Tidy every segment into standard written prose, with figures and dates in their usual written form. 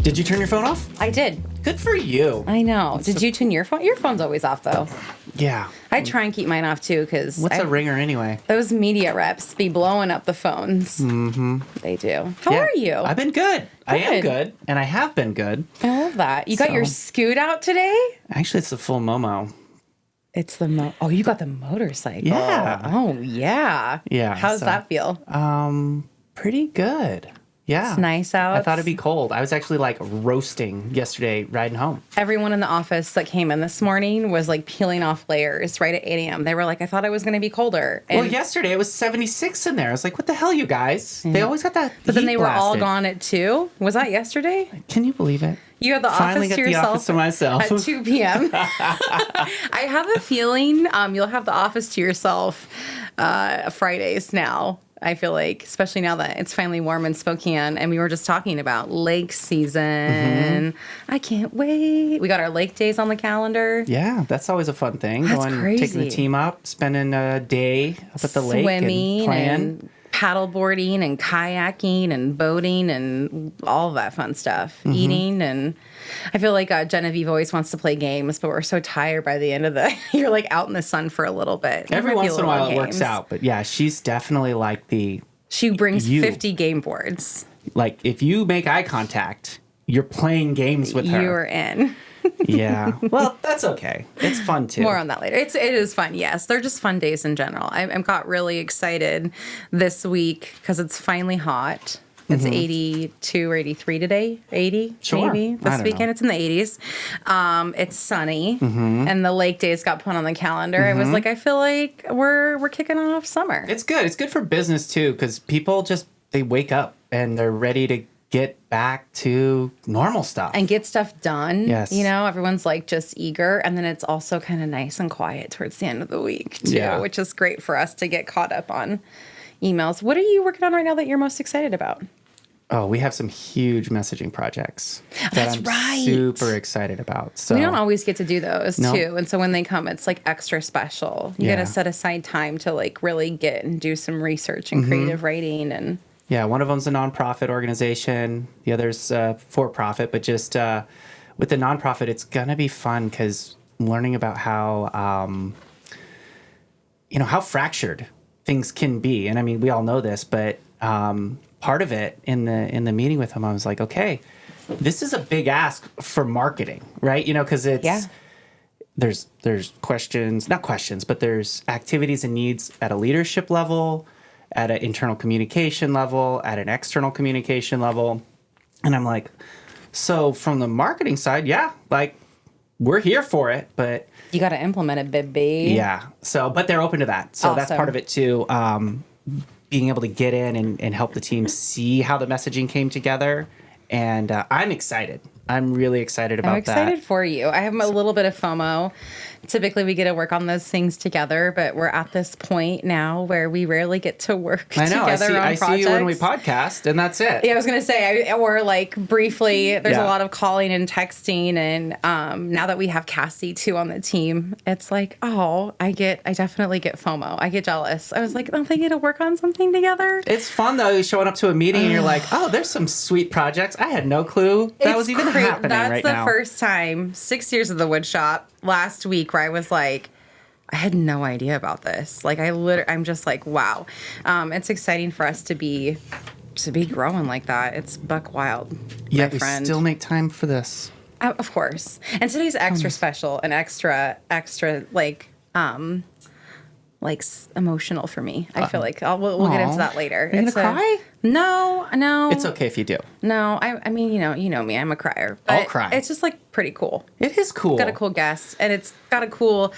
Did you turn your phone off? I did. Good for you. I know. Did you tune your phone? Your phone's always off, though. Yeah. I try and keep mine off, too, because... What's a ringer anyway? Those media reps be blowing up the phones. Mm-hmm. They do. How are you? I've been good. I am good, and I have been good. I love that. You got your scoot out today? Actually, it's the full Momo. It's the Oh, you got the motorcycle. Yeah. Oh, yeah. Yeah. How does that feel? Pretty good. Yeah. It's nice out. I thought it'd be cold. I was actually like roasting yesterday riding home. Everyone in the office that came in this morning was like peeling off layers right at 8 a.m. They were like, I thought it was going to be colder. And well, yesterday it was 76 in there. I was like, what the hell, you guys? They always got that. But then they were all blasted. gone at 2. Was that yesterday? Can you believe it? You had the Finally office got to the yourself, office to myself at 2 p.m. I have a feeling you'll have the office to yourself Fridays now. I feel like, especially now that it's finally warm in Spokane, and we were just talking about lake season. Mm-hmm. I can't wait. We got our lake days on the calendar. Yeah, that's always a fun thing. That's crazy. Taking the team up, spending a day up at the lake Swimming and playing. And paddleboarding and kayaking and boating and all of that fun stuff. Mm-hmm. Eating, and I feel like Genevieve always wants to play games, but we're so tired by the end of the... You're like out in the sun for a little bit. Every once in a while it works out, but yeah, she's definitely like the... She brings 50 game boards. Like, if you make eye contact, you're playing games with her. You're in. Yeah. Well, that's okay. It's fun, too. More on that later. It is fun, yes. They're just fun days in general. I got really excited this week because it's finally hot. It's 82 or 83 today. 80, sure. Maybe. This weekend, it's in the 80s. It's sunny, and the lake days got put on the calendar. I was like, I feel like we're kicking off summer. It's good. It's good for business, too, because people they wake up and they're ready to get back to normal stuff. And get stuff done. Yes. You know, everyone's like just eager. And then it's also kind of nice and quiet towards the end of the week, too, which is great for us to get caught up on emails. What are you working on right now that you're most excited about? Oh, we have some huge messaging projects that I'm super excited about. So we don't always get to do those, too. And so when they come, it's like extra special. You got to set aside time to like really get and do some research and creative writing and... Yeah, one of them's a nonprofit organization. The other's for-profit. But just with the nonprofit, it's going to be fun because learning about how, how fractured things can be. And I mean, we all know this, but part of it in the meeting with him, I was like, okay, this is a big ask for marketing, right? You know, because it's... There's not questions, but there's activities and needs at a leadership level, at an internal communication level, at an external communication level. And I'm like, so from the marketing side, like we're here for it, but... You got to implement it, baby. Yeah. So, but they're open to that. So that's part of it too. Being able to get in and help the team see how the messaging came together. And I'm excited. I'm really excited about that. I'm excited for you. I have a little bit of FOMO. Typically, we get to work on those things together, but we're at this point now where we rarely get to work together on projects. I see you when we podcast, and that's it. Yeah, I was going to say, or like briefly, there's a lot of calling and texting, and now that we have Cassie, too, on the team, it's like, I definitely get FOMO. I get jealous. I was like, don't they get to work on something together? It's fun, though, showing up to a meeting, and you're like, there's some sweet projects. I had no clue that was even happening right now. That's the first time, 6 years of the wood shop, last week, where I was like, I had no idea about this. Like, I'm just like, wow. It's exciting for us to be growing like that. It's buck wild. Yeah, we still make time for this. Of course. And today's extra special and extra emotional for me. I feel like we'll get into that later. Are you gonna cry? No. It's okay if you do. No, I mean, you know me. I'm a crier. I'll cry. It's just like pretty cool. It is cool. It's got a cool guest, and it's got a cool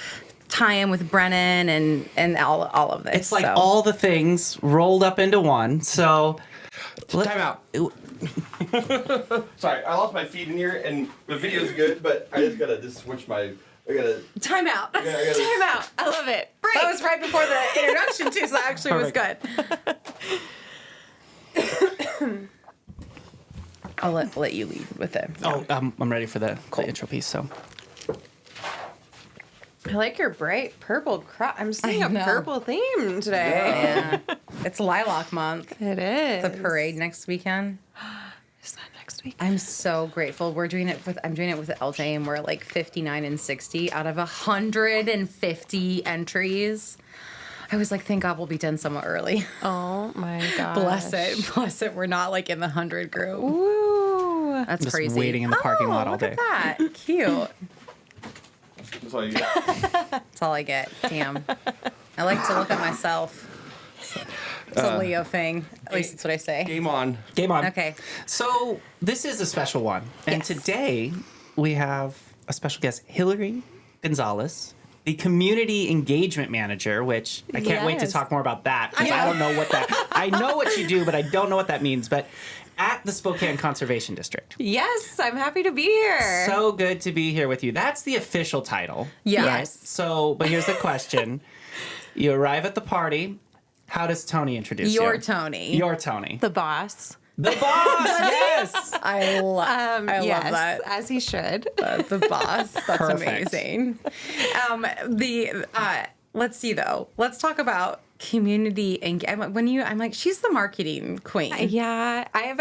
tie-in with Brennan and all of this. It's like all the things rolled up into one. So, time out. Sorry, I lost my feed in here, and the video's good, but I just gotta switch my. Time out. Time out. I love it. Break. That was right before the introduction too, so that actually was good. I'll let you lead with it. I'm ready for the intro piece. So I like your bright purple crop. I'm seeing a purple theme today. Yeah. It's Lilac Month. It is. The parade next weekend. Is that next next week. I'm so grateful. I'm doing it with LJ, and we're like 59 and 60 out of 150 entries. I was like, thank God we'll be done somewhat early. Oh my gosh. Bless it. We're not like in the 100 group. Ooh. That's Just crazy. waiting in the parking lot all look day. at that. Cute. That's all you get. That's all I get. Damn. I like to look at myself. It's a Leo thing. At least that's what I say. Game on. Game on. Okay. So this is a special one. And Yes. today we have a special guest, Hilary Gonzalez, the Community Engagement Manager, which I can't wait to Yes. talk more about that because I don't know what that... I know what you do, but I don't know what that means. But at the Spokane Conservation District. Yes, I'm happy to be here. So good to be here with you. That's the official title. Yeah. Right? Yes. So, but here's the question. You arrive at the party. How does Tony introduce you? You're Tony. You're Tony. The boss. The boss, yes. I love that. As he should. The boss. That's Perfect. amazing. Let's see though. Let's talk about community engagement. I'm like, she's the marketing queen. Yeah, I've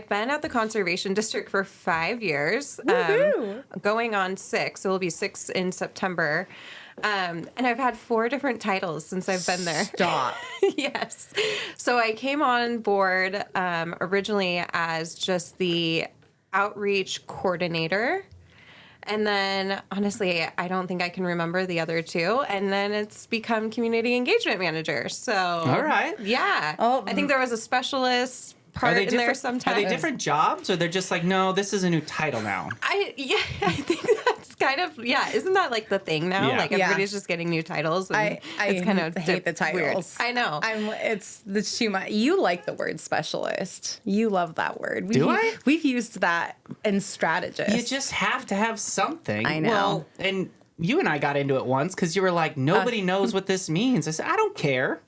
been at the Conservation District for 5 years, going on 6. So it'll be 6 in September. And I've had 4 different titles since I've been there. Stop. Yes. So I came on board originally as just the outreach coordinator. And then, honestly, I don't think I can remember the other 2. And then it's become community engagement manager. So, All right. yeah. Oh, I think there was a specialist part in there sometimes. Are they different jobs, or they're just like, no, this is a new title now? I think that's kind of, isn't that like the thing now? Yeah. Like everybody's just getting new titles. And I it's kind of hate the titles. Weird. I know. It's too much. You like the word specialist. You love that word. Do I? We've used that in strategist. You just have to have something. I know. Well, and you and I got into it once because you were like, nobody knows what this means. I said, I don't care.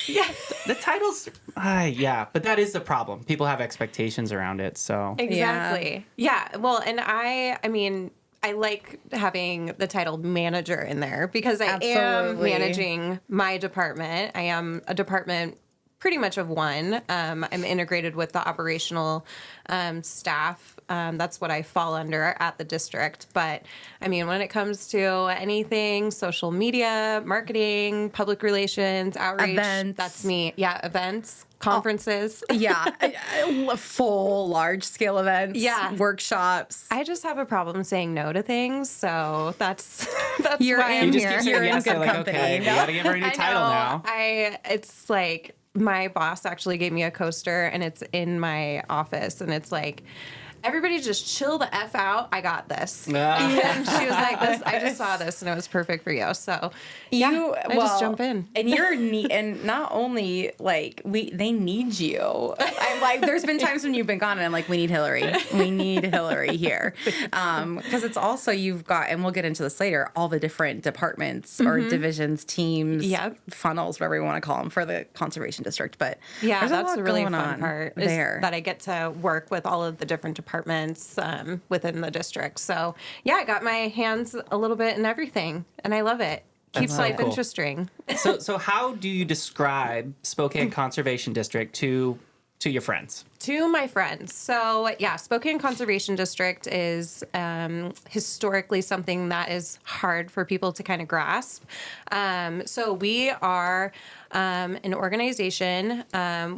Yeah. The titles, yeah, but that is the problem. People have expectations around it, so. Exactly. Yeah. Well, and I mean, I like having the title manager in there because I am Absolutely. managing my department. I am a department pretty much of one. I'm integrated with the operational staff. That's what I fall under at the district. But I mean, when it comes to anything, social media, marketing, public relations, outreach, Events. that's me. Yeah, events, conferences. Yeah, full large scale events. Yeah. Workshops. I just have a problem saying no to things, so that's You're why in- I'm You just here. keep saying You're in yes, good they're like, company, okay, you we know? gotta give her a new I title know. now. It's like my boss actually gave me a coaster, and it's in my office, and it's like, everybody just chill the F out. I got this. And she was like, I just saw this, and it was perfect for you. So I just jump in. And you're neat, and not only like they need you. I'm like, there's been times when you've been gone, and I'm like, we need Hilary. We need Hilary here, because it's also you've got, and we'll get into this later, all the different departments or divisions, teams, Yep. funnels, whatever you want to call them, for the conservation district. But Yeah, there's a that's lot the really going fun on part is there. that I get to work with all of the different departments within the district. So yeah, I got my hands a little bit in everything, and I love it. Keeps so life cool. interesting. So how do you describe Spokane Conservation District to your friends? To my friends. So, yeah, Spokane Conservation District is historically something that is hard for people to kind of grasp. So, we are an organization.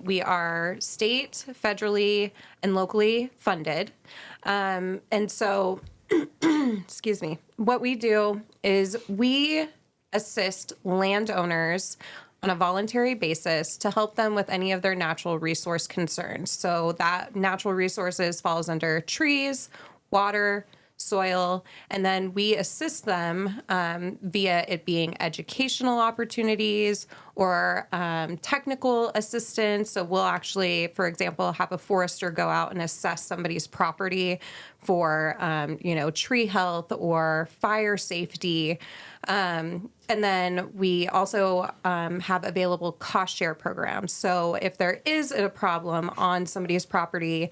We are state, federally, and locally funded. And so, excuse me, what we do is we assist landowners on a voluntary basis to help them with any of their natural resource concerns. So that natural resources falls under trees, water, soil, and then we assist them via it being educational opportunities or technical assistance. So we'll actually, for example, have a forester go out and assess somebody's property for, tree health or fire safety. And then we also have available cost share programs. So if there is a problem on somebody's property,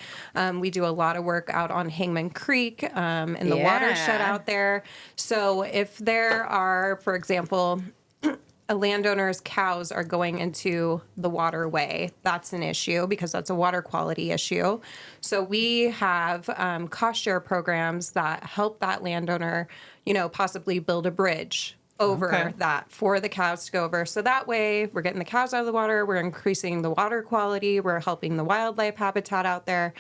we do a lot of work out on Hangman Creek in the watershed out there. So if there are, for example, a landowner's cows are going into the waterway, that's an issue because that's a water quality issue. So we have cost share programs that help that landowner, possibly build a bridge over that for the cows to go over. So that way we're getting the cows out of the water, we're increasing the water quality, we're helping the wildlife habitat out there.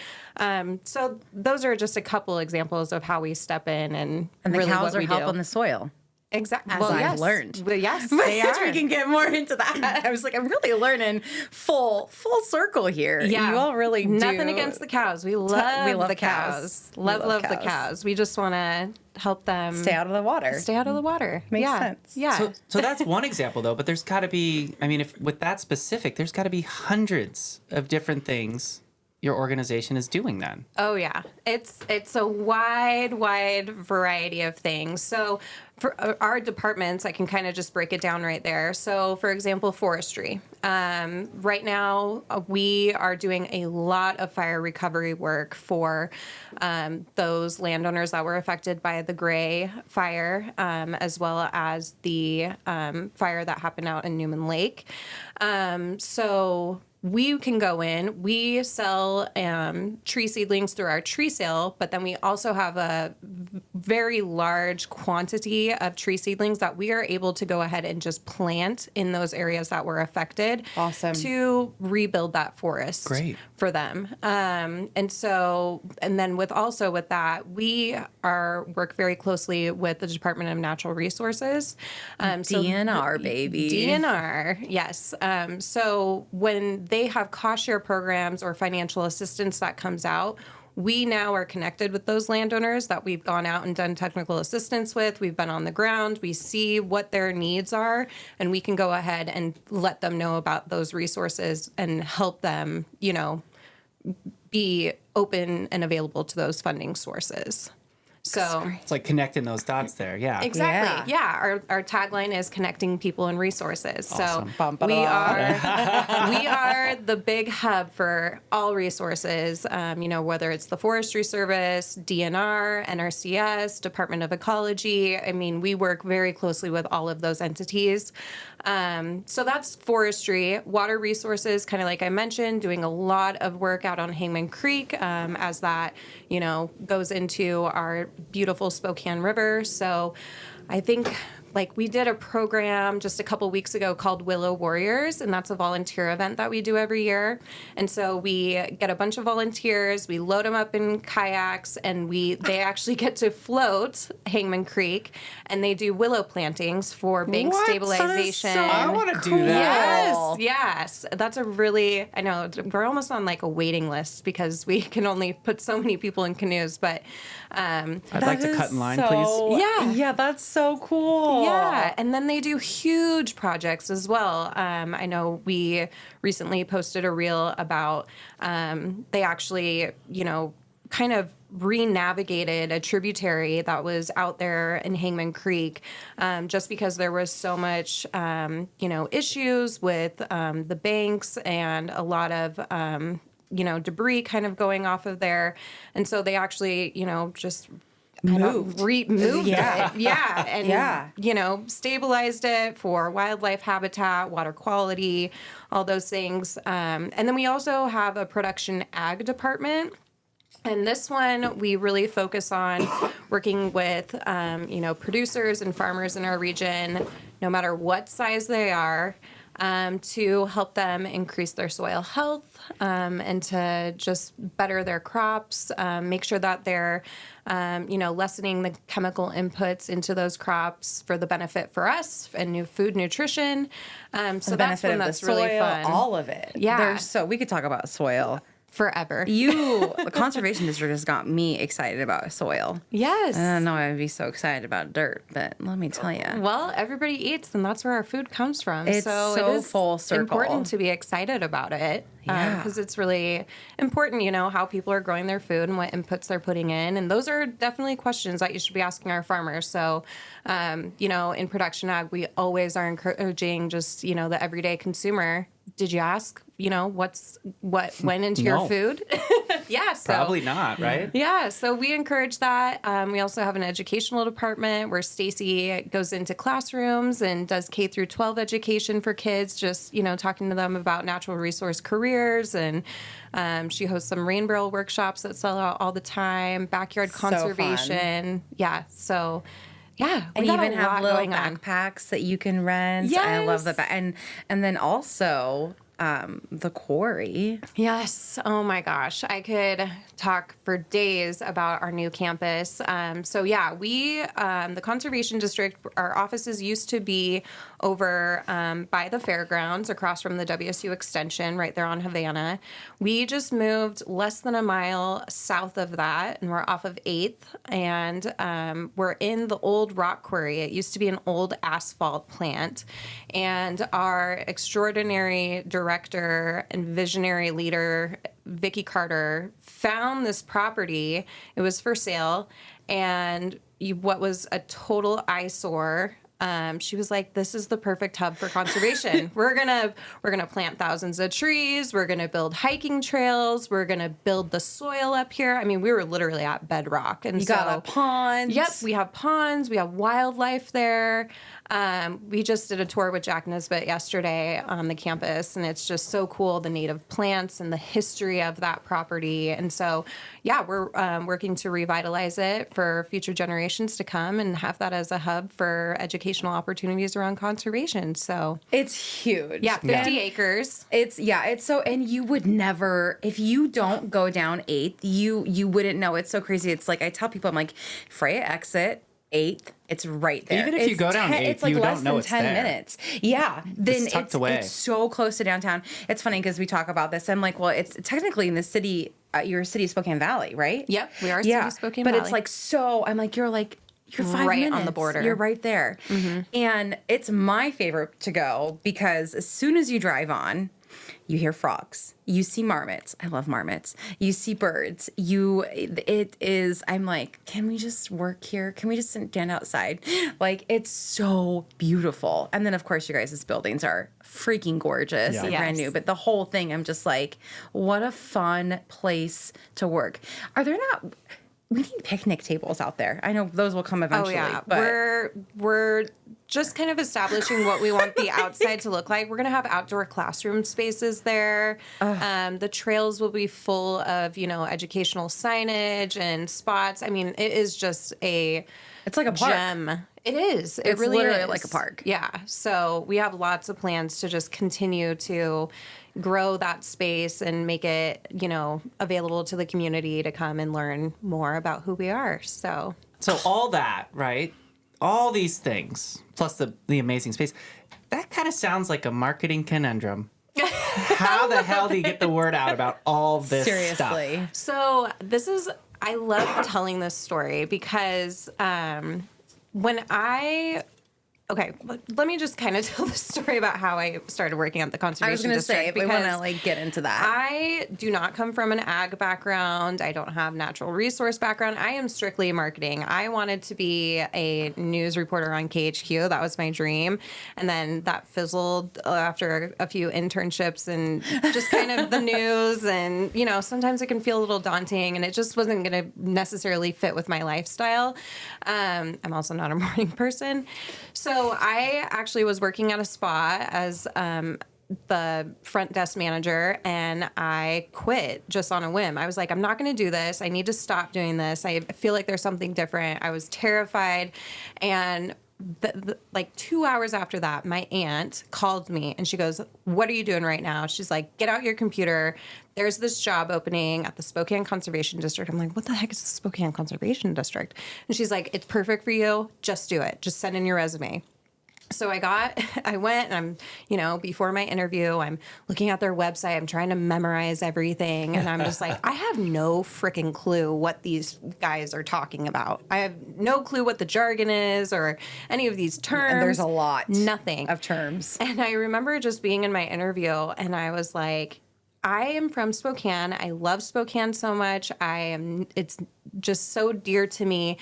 So those are just a couple examples of how we step in and the really cows what are we helping do. the soil. Exactly. As I've learned. Well, yes, But they are. we can get more into that. I was like, I'm really learning full circle here. Yeah. You all really do. Nothing against the cows. We love the cows. Love the cows. We just want to help them Stay out of the water. Stay out of the water. Makes sense. Yeah. So that's one example, though. But there's got to be, I mean, if with that specific, there's got to be hundreds of different things your organization is doing then. Oh yeah, it's a wide variety of things. So for our departments, I can kind of just break it down right there. So for example, forestry. Right now, we are doing a lot of fire recovery work for those landowners that were affected by the Gray fire, as well as the fire that happened out in Newman Lake. So we can go in, we sell tree seedlings through our tree sale, but then we also have a very large quantity of tree seedlings that we are able to go ahead and just plant in those areas that were affected. Awesome. To rebuild that forest. Great. For them. And then with that, we work very closely with the Department of Natural Resources. DNR, baby. DNR, yes. So when they have cost share programs or financial assistance that comes out, we now are connected with those landowners that we've gone out and done technical assistance with. We've been on the ground. We see what their needs are, and we can go ahead and let them know about those resources and help them, be open and available to those funding sources. So It's like connecting those dots there. Yeah. exactly. Yeah. Our tagline is connecting people and resources. Awesome. So we are the big hub for all resources, whether it's the Forestry Service, DNR, NRCS, Department of Ecology. I mean, we work very closely with all of those entities. So that's forestry. Water resources, kind of like I mentioned, doing a lot of work out on Hangman Creek as that, goes into our beautiful Spokane River. So I think we did a program just a couple weeks ago called Willow Warriors, and that's a volunteer event that we do every year. And so we get a bunch of volunteers, we load them up in kayaks, and they actually get to float Hangman Creek, and they do willow plantings for bank stabilization. I want to do that. Yes. That's I know we're almost on a waiting list because we can only put so many people in canoes, but I'd like to cut in line, please. Yeah, that's so cool. Yeah, and then they do huge projects as well. I know we recently posted a reel about they actually, kind of re-navigated a tributary that was out there in Hangman Creek just because there was so much, issues with the banks and a lot of, debris kind of going off of there. And so they actually, just moved it. Yeah. And, stabilized it for wildlife habitat, water quality, all those things. And then we also have a production ag department. And this one, we really focus on working with, producers and farmers in our region, no matter what size they are, to help them increase their soil health and to just better their crops, make sure that they're, lessening the chemical inputs into those crops for the benefit for us and new food nutrition. So that's when that's really fun. All of it. Yeah. We could talk about soil forever. The Conservation District has got me excited about soil. Yes. I don't know I'd be so excited about dirt, but let me tell you. Well, everybody eats, and that's where our food comes from. It's so so it is full circle. important to be excited about it. Yeah. Because it's really important, how people are growing their food and what inputs they're putting in. And those are definitely questions that you should be asking our farmers. So, in production ag, we always are encouraging just, the everyday consumer. Did you ask, what went into your food? Yeah, so Probably not, right? yeah, so we encourage that. We also have an educational department where Stacy goes into classrooms and does K through 12 education for kids, just, talking to them about natural resource careers. And she hosts some rain barrel workshops that sell out all the time, backyard conservation. Yeah, so yeah. And we got even a have lot little going on. backpacks that you can rent. Yes. I love the and then also the quarry. Yes. Oh my gosh. I could talk for days about our new campus. So yeah, the Conservation District, our offices used to be over by the fairgrounds across from the WSU Extension right there on Havana. We just moved less than a mile south of that, and we're off of 8th, and we're in the old rock quarry. It used to be an old asphalt plant, and our extraordinary director and visionary leader, Vicki Carter, found this property. It was for sale, and what was a total eyesore. She was like, "This is the perfect hub for conservation. We're gonna plant thousands of trees. We're gonna build hiking trails. We're gonna build the soil up here. I mean, we were literally at bedrock." And You got a pond. Yep, we have ponds. We have wildlife there. We just did a tour with Jack Nisbet yesterday on the campus, and it's just so cool, the native plants and the history of that property. And so, yeah, we're working to revitalize it for future generations to come and have that as a hub for educational opportunities around conservation. So It's huge. yeah, 50 acres. It's so, and you would never, if you don't go down 8th, you wouldn't know. It's so crazy. It's like, I tell people, I'm like, Freya exit 8th, it's right there. Even if you It's go down 8th, it's like you less don't know than it's 10 there. minutes. Yeah. Then tucked away. it's so close to downtown. It's funny because we talk about this. I'm like, well, it's technically in the city, your city of Spokane Valley, right? Yep, we are city of Spokane but Valley. it's like, so I'm like, you're 5 Right minutes on the border. You're right there. And it's my favorite to go because as soon as you drive on, you hear frogs. You see marmots. I love marmots. You see birds. I'm like, can we just work here? Can we just stand outside? Like, it's so beautiful. And then, of course, you guys' buildings are freaking gorgeous and Yes. brand new. But the whole thing, I'm just like, what a fun place to work. Are there not... We need picnic tables out there. I know those will come eventually. Oh yeah, But we're just kind of establishing what we want the outside to look like. We're gonna have outdoor classroom spaces there. The trails will be full of educational signage and spots. I mean, it is just it's like a park. gem. It is. It It's really literally is like a park. Yeah. So we have lots of plans to just continue to grow that space and make it, available to the community to come and learn more about who we are. So all that, right? All these things, plus the amazing space, that kind of sounds like a marketing conundrum. How the hell do you get the word out about all this stuff? Seriously. So I love telling this story because let me just kind of tell the story about how I started working at the Conservation I was going to say, District. if we want because to get into that. I do not come from an ag background. I don't have natural resource background. I am strictly marketing. I wanted to be a news reporter on KHQ. That was my dream. And then that fizzled after a few internships and just kind of the news. And, sometimes it can feel a little daunting and it just wasn't going to necessarily fit with my lifestyle. I'm also not a morning person. So I actually was working at a spa as the front desk manager, and I quit just on a whim. I was like, I'm not going to do this. I need to stop doing this. I feel like there's something different. I was terrified. And like 2 hours after that, my aunt called me and she goes, "What are you doing right now?" She's like, "Get out your computer. There's this job opening at the Spokane Conservation District." I'm like, "What the heck is the Spokane Conservation District?" And she's like, "It's perfect for you. Just do it. Just send in your resume." So I went and I'm, before my interview, I'm looking at their website. I'm trying to memorize everything. And I'm just like, I have no freaking clue what these guys are talking about. I have no clue what the jargon is or any of these terms. And there's a lot. Nothing. Of terms. And I remember just being in my interview and I was like, I am from Spokane. I love Spokane so much. It's just so dear to me.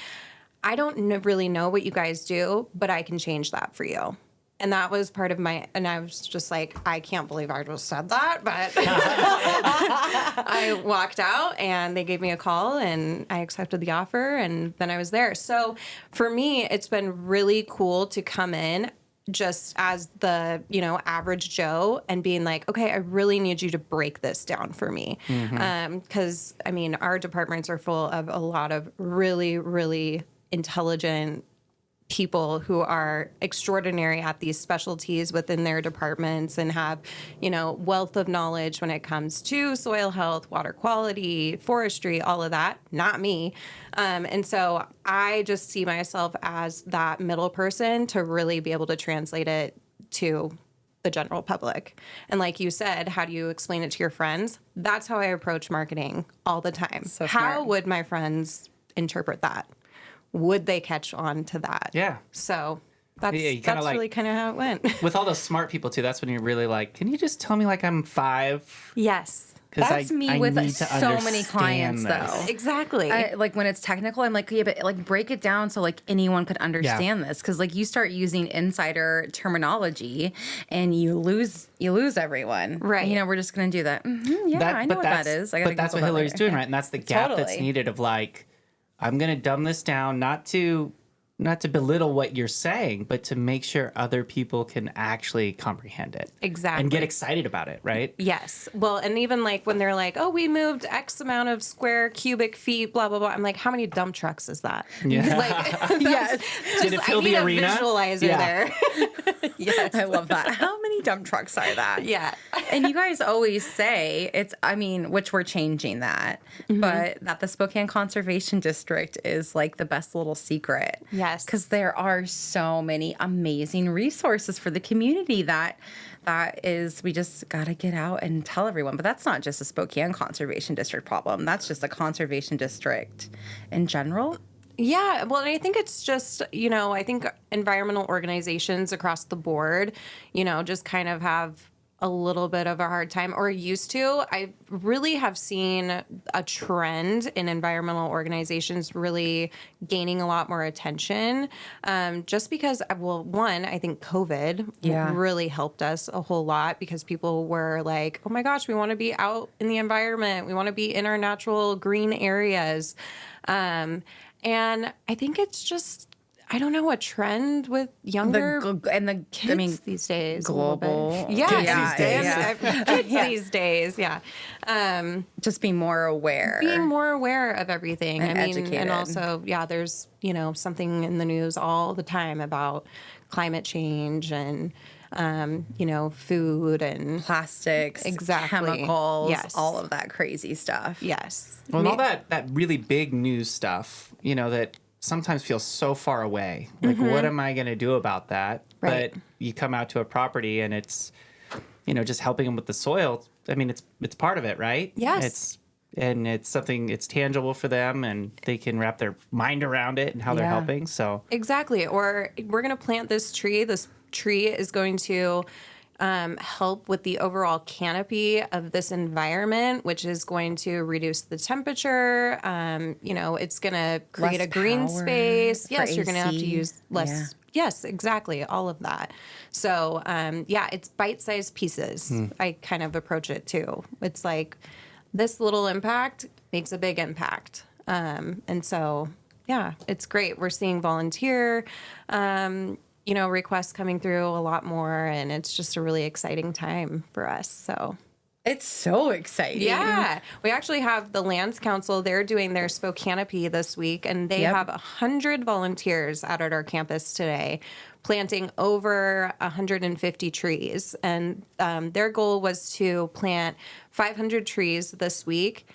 I don't really know what you guys do, but I can change that for you. And that was part of and I was just like, I can't believe I just said that. But I walked out and they gave me a call and I accepted the offer and then I was there. So for me, it's been really cool to come in just as the, average Joe and being like, okay, I really need you to break this down for me. Because, our departments are full of a lot of really, really intelligent people who are extraordinary at these specialties within their departments and have, wealth of knowledge when it comes to soil health, water quality, forestry, all of that. Not me. And so I just see myself as that middle person to really be able to translate it to the general public. And like you said, how do you explain it to your friends? That's how I approach marketing all the time. So how smart. would my friends interpret that? Would they catch on to that? Yeah. So that's like, really kind of how it went. With all those smart people too, that's when you're really like, can you just tell me like I'm 5? Yes. That's me with need to so many clients, understand this. though. Exactly. Like when it's technical, I'm like, yeah, but like break it down so like anyone could understand this. Because like you start using insider terminology and you lose everyone. Right. We're just gonna do that. Yeah, I know what that is. But that's what Hilary's doing, right? And that's the gap that's Totally. needed of like, I'm gonna dumb this down, not to belittle what you're saying, but to make sure other people can actually comprehend it. Exactly. And get excited about it, right? Yes. Well, and even like when they're like, oh, we moved X amount of square cubic feet, blah, blah, blah. I'm like, how many dump trucks is that? Yeah. Like, Yes. Did it fill I need the a arena? visualizer there. Yes. I love that. How many dump trucks are that? Yeah. And you guys always say which we're changing that, but that the Spokane Conservation District is like the best little secret. Yes. Because there are so many amazing resources for the community that is, we just got to get out and tell everyone. But that's not just a Spokane Conservation District problem. That's just a conservation district in general. Yeah, well, and I think it's just, I think environmental organizations across the board, just kind of have a little bit of a hard time, or used to. I really have seen a trend in environmental organizations really gaining a lot more attention, just because, well, one, I think COVID really helped us a whole lot because people were like, oh my gosh, we want to be out in the environment. We want to be in our natural green areas. And I think it's just, I don't know, a trend with younger kids these days. Global. Kids these days. Yeah. Just be more aware. Being more aware of everything. And educated. And also, there's, something in the news all the time about climate change and, food and plastics, chemicals, all of that crazy stuff. Yes. Well, and all that really big news stuff, that sometimes feels so far away. Like, what am I going to do about that? Right. But you come out to a property and it's, just helping them with the soil. I mean, it's part of it, right? Yes. It's something, it's tangible for them and they can wrap their mind around it and how they're helping. So exactly. Or we're going to plant this tree. This tree is going to help with the overall canopy of this environment, which is going to reduce the temperature. It's going to create a green space. Yes, you're going to have to use less. Yeah. Yes, exactly. All of that. So, it's bite-sized pieces. I kind of approach it too. It's like this little impact makes a big impact. And so, it's great. We're seeing volunteer requests coming through a lot more, and it's just a really exciting time for us. So it's so exciting. Yeah. We actually have the Lands Council. They're doing their Spokanopy this week, and they have 100 volunteers out at our campus today, planting over 150 trees. And their goal was to plant 500 trees this week.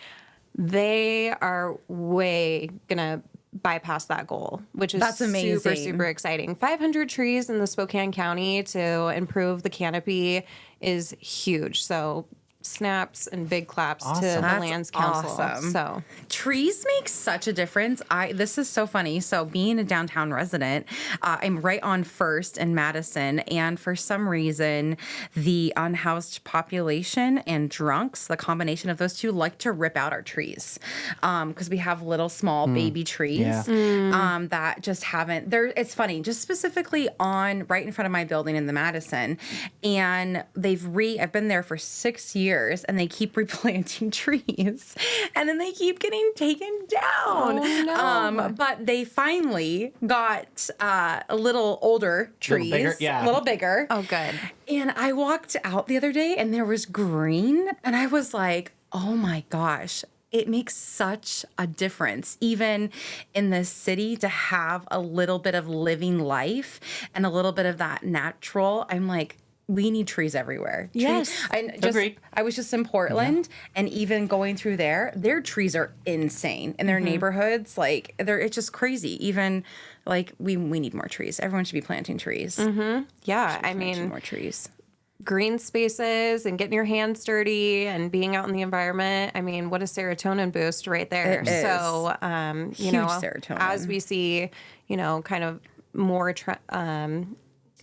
They are way going to bypass that goal, which is that's amazing. Super, super exciting. 500 trees in the Spokane County to improve the canopy is huge. So snaps and big claps to Awesome. the That's Lands Council. awesome. So Trees make such a difference. This is so funny. So being a downtown resident, I'm right on First and Madison, and for some reason, the unhoused population and drunks, the combination of those two, like to rip out our trees because we have little small baby trees that just haven't. There, it's funny. Just specifically on right in front of my building in the Madison, and I've been there for 6 years. And they keep replanting trees, and then they keep getting taken down. Oh, no. But they finally got a little older trees, bigger, a little bigger. oh, good. And I walked out the other day, and there was green, and I was like, "Oh my gosh." It makes such a difference, even in the city, to have a little bit of living life and a little bit of that natural. I'm like, we need trees everywhere. Yes. Agreed. I was just in Portland, and even going through there, their trees are insane in their neighborhoods. Like it's just crazy. Even like we need more trees. Everyone should be planting trees. Yeah, I Planting mean, more trees. green spaces and getting your hands dirty and being out in the environment. I mean, what a serotonin boost right there. It is. So, you Huge know, serotonin. as we see, you know, kind of more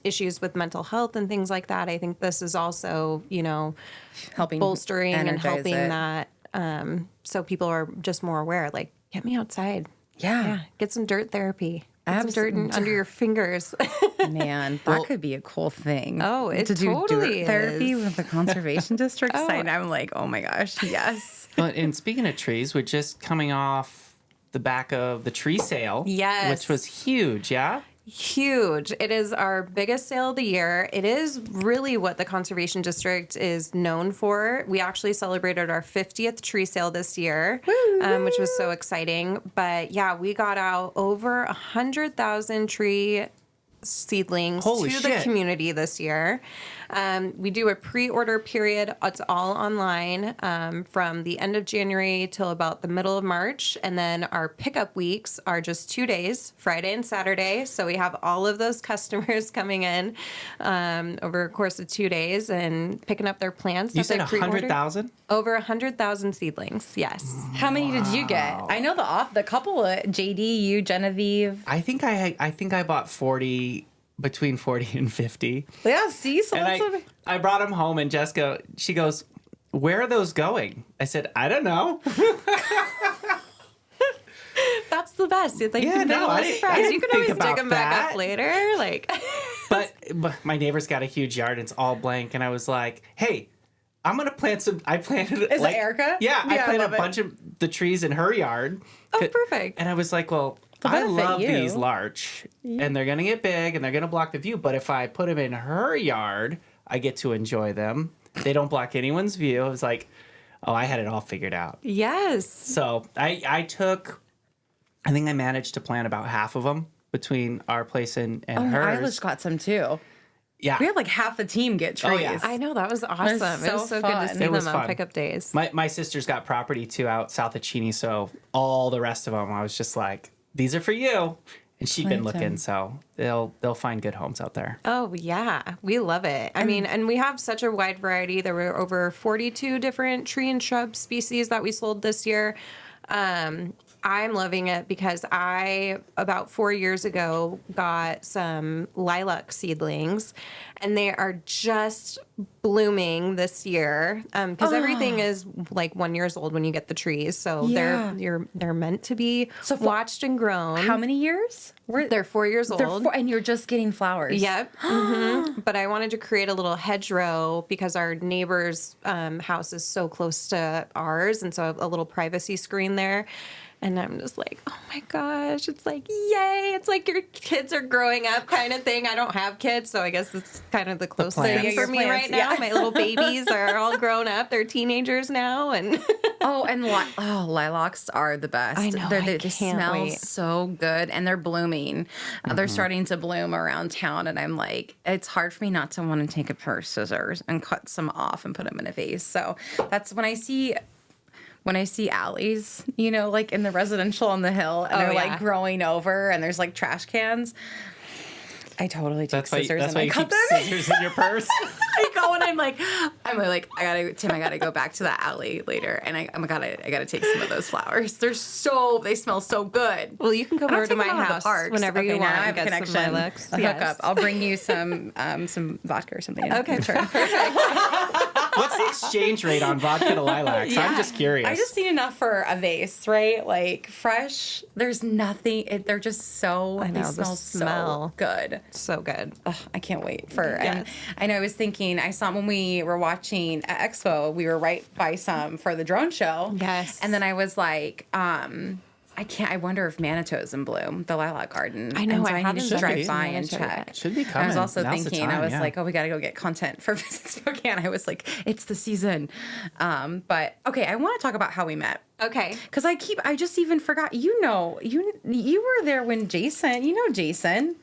issues with mental health and things like that, I think this is also, you know, Helping bolstering and energize helping it. that. So people are just more aware, like, get me outside. Yeah. Get some dirt therapy. Get some dirt under your fingers. Man, that could be a cool thing. Oh, it to do totally dirt therapy is. with the conservation district side. I'm like, oh my gosh, yes. Well, and speaking of trees, we're just coming off the back of the tree sale. Yes. Which was huge, yeah? Huge. It is our biggest sale of the year. It is really what the Conservation District is known for. We actually celebrated our 50th tree sale this year, which was so exciting. But yeah, we got out over 100,000 tree seedlings Holy to shit. the community this year. We do a pre-order period. It's all online from the end of January till about the middle of March. And then our pickup weeks are just 2 days, Friday and Saturday. So we have all of those customers coming in over a course of 2 days and picking up their plants. You that they said pre-ordered. 100,000? Over 100,000 seedlings, yes. How many did you get? I know the couple of JD, you, Genevieve. I think I bought 40, between 40 and 50. Yeah, see, so And that's I brought them home, and Jessica, she goes, "Where are those going?" I said, "I don't know." That's the best. It's like Yeah, you can no, make a I little didn't- surprise. I didn't You can think always dig about them back that. up later. Like, But my neighbor's got a huge yard, and it's all blank, and I was like, "Hey, I'm gonna plant some." I planted. Is it Erica? Yeah, I Yeah, I planted love a it. bunch of the trees in her yard. oh, perfect. And I was like, "Well, They'll I benefit love you. these larch, and they're gonna get big, and they're gonna block the view. But if I put them in her yard, I get to enjoy them. They don't block anyone's view." I was like, "Oh, I had it all figured out." Yes. So I think I managed to plant about half of them between our place and hers. Eilish got some too. Yeah. We had like half the team get trees. Oh, yeah. I know, that was awesome. It was so so good fun. to see It them was on fun. pickup days. My sister's got property too out south of Cheney, so all the rest of them, I was just like, "These are for you," and she'd been Plant looking, 'em. so they'll find good homes out there. Oh, yeah. We love it. I mean, and we have such a wide variety. There were over 42 different tree and shrub species that we sold this year. I'm loving it because I, about 4 years ago, got some lilac seedlings, and they are just blooming this year because everything is like 1 year old when you get the trees. So Yeah. they're meant to be watched and grown. How many years? They're 4 years old. And you're just getting flowers. Yep. But I wanted to create a little hedgerow because our neighbor's house is so close to ours. And so I have a little privacy screen there. And I'm just like, oh my gosh, it's like, yay. It's like your kids are growing up kind of thing. I don't have kids, so I guess it's kind of the closest plants. thing Yeah, for me your right plants, now. yeah. My little babies are all grown up. They're teenagers now. And Oh, and lilacs are the best. I know, They I can't smell wait. so good, and they're blooming. They're starting to bloom around town, and I'm like, it's hard for me not to want to take a pair of scissors and cut some off and put them in a vase. So that's when I see alleys, you know, like in the residential on the hill, and they're yeah. like growing over, and there's like trash cans. I totally take That's why scissors that's and why I you cut keep them. scissors in your purse. I go and I'm like, I gotta go back to that alley later, and I gotta take some of those flowers. They smell so good. Well, you can come over to my them out of the house parks. whenever you now want I have and a get connection. some lilacs. A hookup. I'll bring you some vodka or something. Okay, Perfect. What's the exchange rate on vodka to lilacs? I'm just curious. I just need enough for a vase, right? Like fresh. There's nothing. They're just so. I know, They the smell smell. so good. So good. Ugh, I can't wait for. And Yes. I know I was thinking. I saw when we were watching at Expo. We were right by some for the drone show. Yes. And then I was like, I wonder if Manitou's in bloom, the lilac garden. I know, And so I I need haven't to been drive to by and Manitou check. yet. Should be And I coming. was also Now's the thinking, time, I was yeah. like, oh, we got to go get content for Visit Spokane. I was like, it's the season. But okay, I want to talk about how we met. Okay. Because I just even forgot. You were there when Jason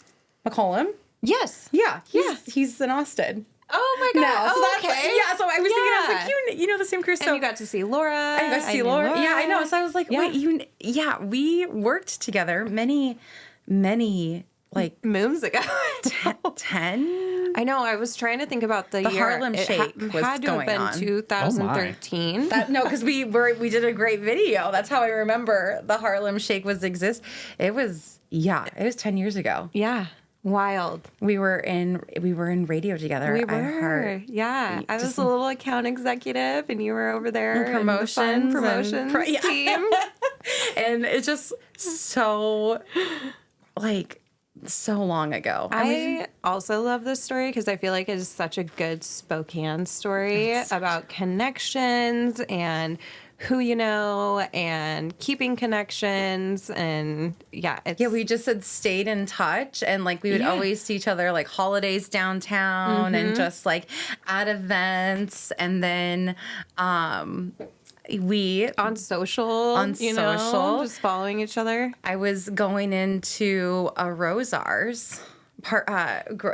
McCollum. Yes. Yeah, he's in Austin. Oh my god. No, so that's okay. yeah. So I was thinking, I was like, you know the same crew. So And you got to see Laura. I got to see knew Laura. Yeah, I know. So I was like, Yeah. wait, we worked together many, like moons ago. 10. I know. I was trying to think about the year. Harlem Shake was had to going have been on. 2013. No, because we did a great video. That's how I remember the Harlem Shake exist. It was 10 years ago. Yeah. Wild. We were in radio together. We at were. Heart. Yeah. I was Just- a little account executive and you were over there. And promotions promotions and team. And it's just so so long ago. I also love this story because I feel like it is such a good Spokane story about connections and who you know and keeping connections and we just had stayed in touch and like we would always see each other like holidays downtown and just like at events and then we on social, just following each other. I was going into a Rosars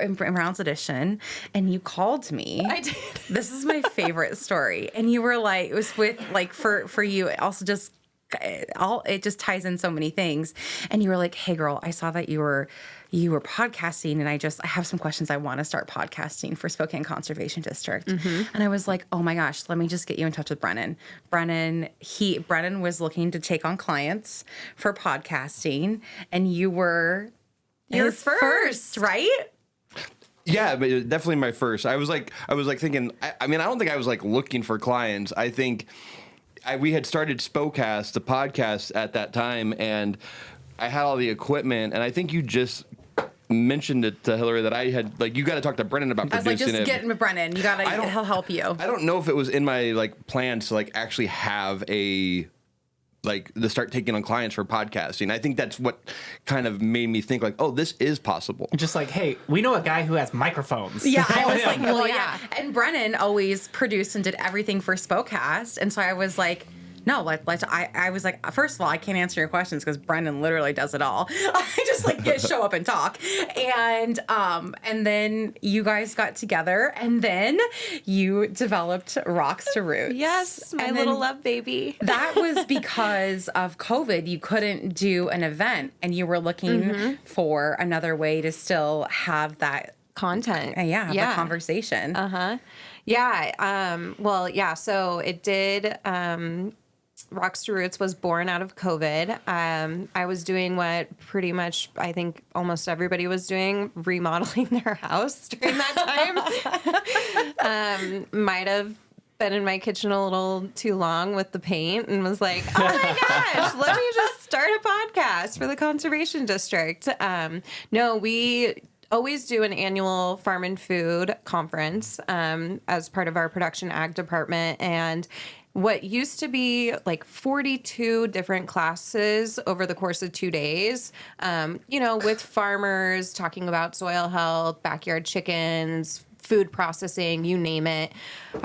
in Brown's Edition, and you called me. I did. This is my favorite story, and you were like, it was with like for you. It also just it just ties in so many things, and you were like, "Hey, girl, I saw that you were podcasting, and I have some questions. I want to start podcasting for Spokane Conservation District." And I was like, "Oh my gosh, let me just get you in touch with Brennan." Brennan was looking to take on clients for podcasting, and you were his first, right? Yeah, but definitely my first. I was like thinking. I mean, I don't think I was like looking for clients. I think we had started Spokecast, the podcast at that time, and I had all the equipment. And I think you just mentioned it to Hilary that I had like you got to talk to Brennan about producing I was like, just it. get Brennan. You gotta. He'll help you. I don't know if it was in my like plans to like actually have to start taking on clients for podcasting. I think that's what kind of made me think like, oh, this is possible. Just like, hey, we know a guy who has microphones. Yeah, I was like, Well, well, yeah. yeah. And Brennan always produced and did everything for Spokecast, and so I was like, no, I was like, first of all, I can't answer your questions because Brennan literally does it all. I just show up and talk, and then you guys got together, and then you developed Rocks to Roots. Yes, my And little then love baby. That was because of COVID. You couldn't do an event, and you were looking for another way to still have that Content. the conversation. Yeah. So it did. Rocks to Roots was born out of COVID. I was doing what pretty much I think almost everybody was doing, remodeling their house during that time. Might have been in my kitchen a little too long with the paint and was like, oh my gosh, let me just start a podcast for the Conservation District. No, we always do an annual Farm and Food conference as part of our production ag department. And what used to be like 42 different classes over the course of 2 days, with farmers talking about soil health, backyard chickens, food processing, you name it.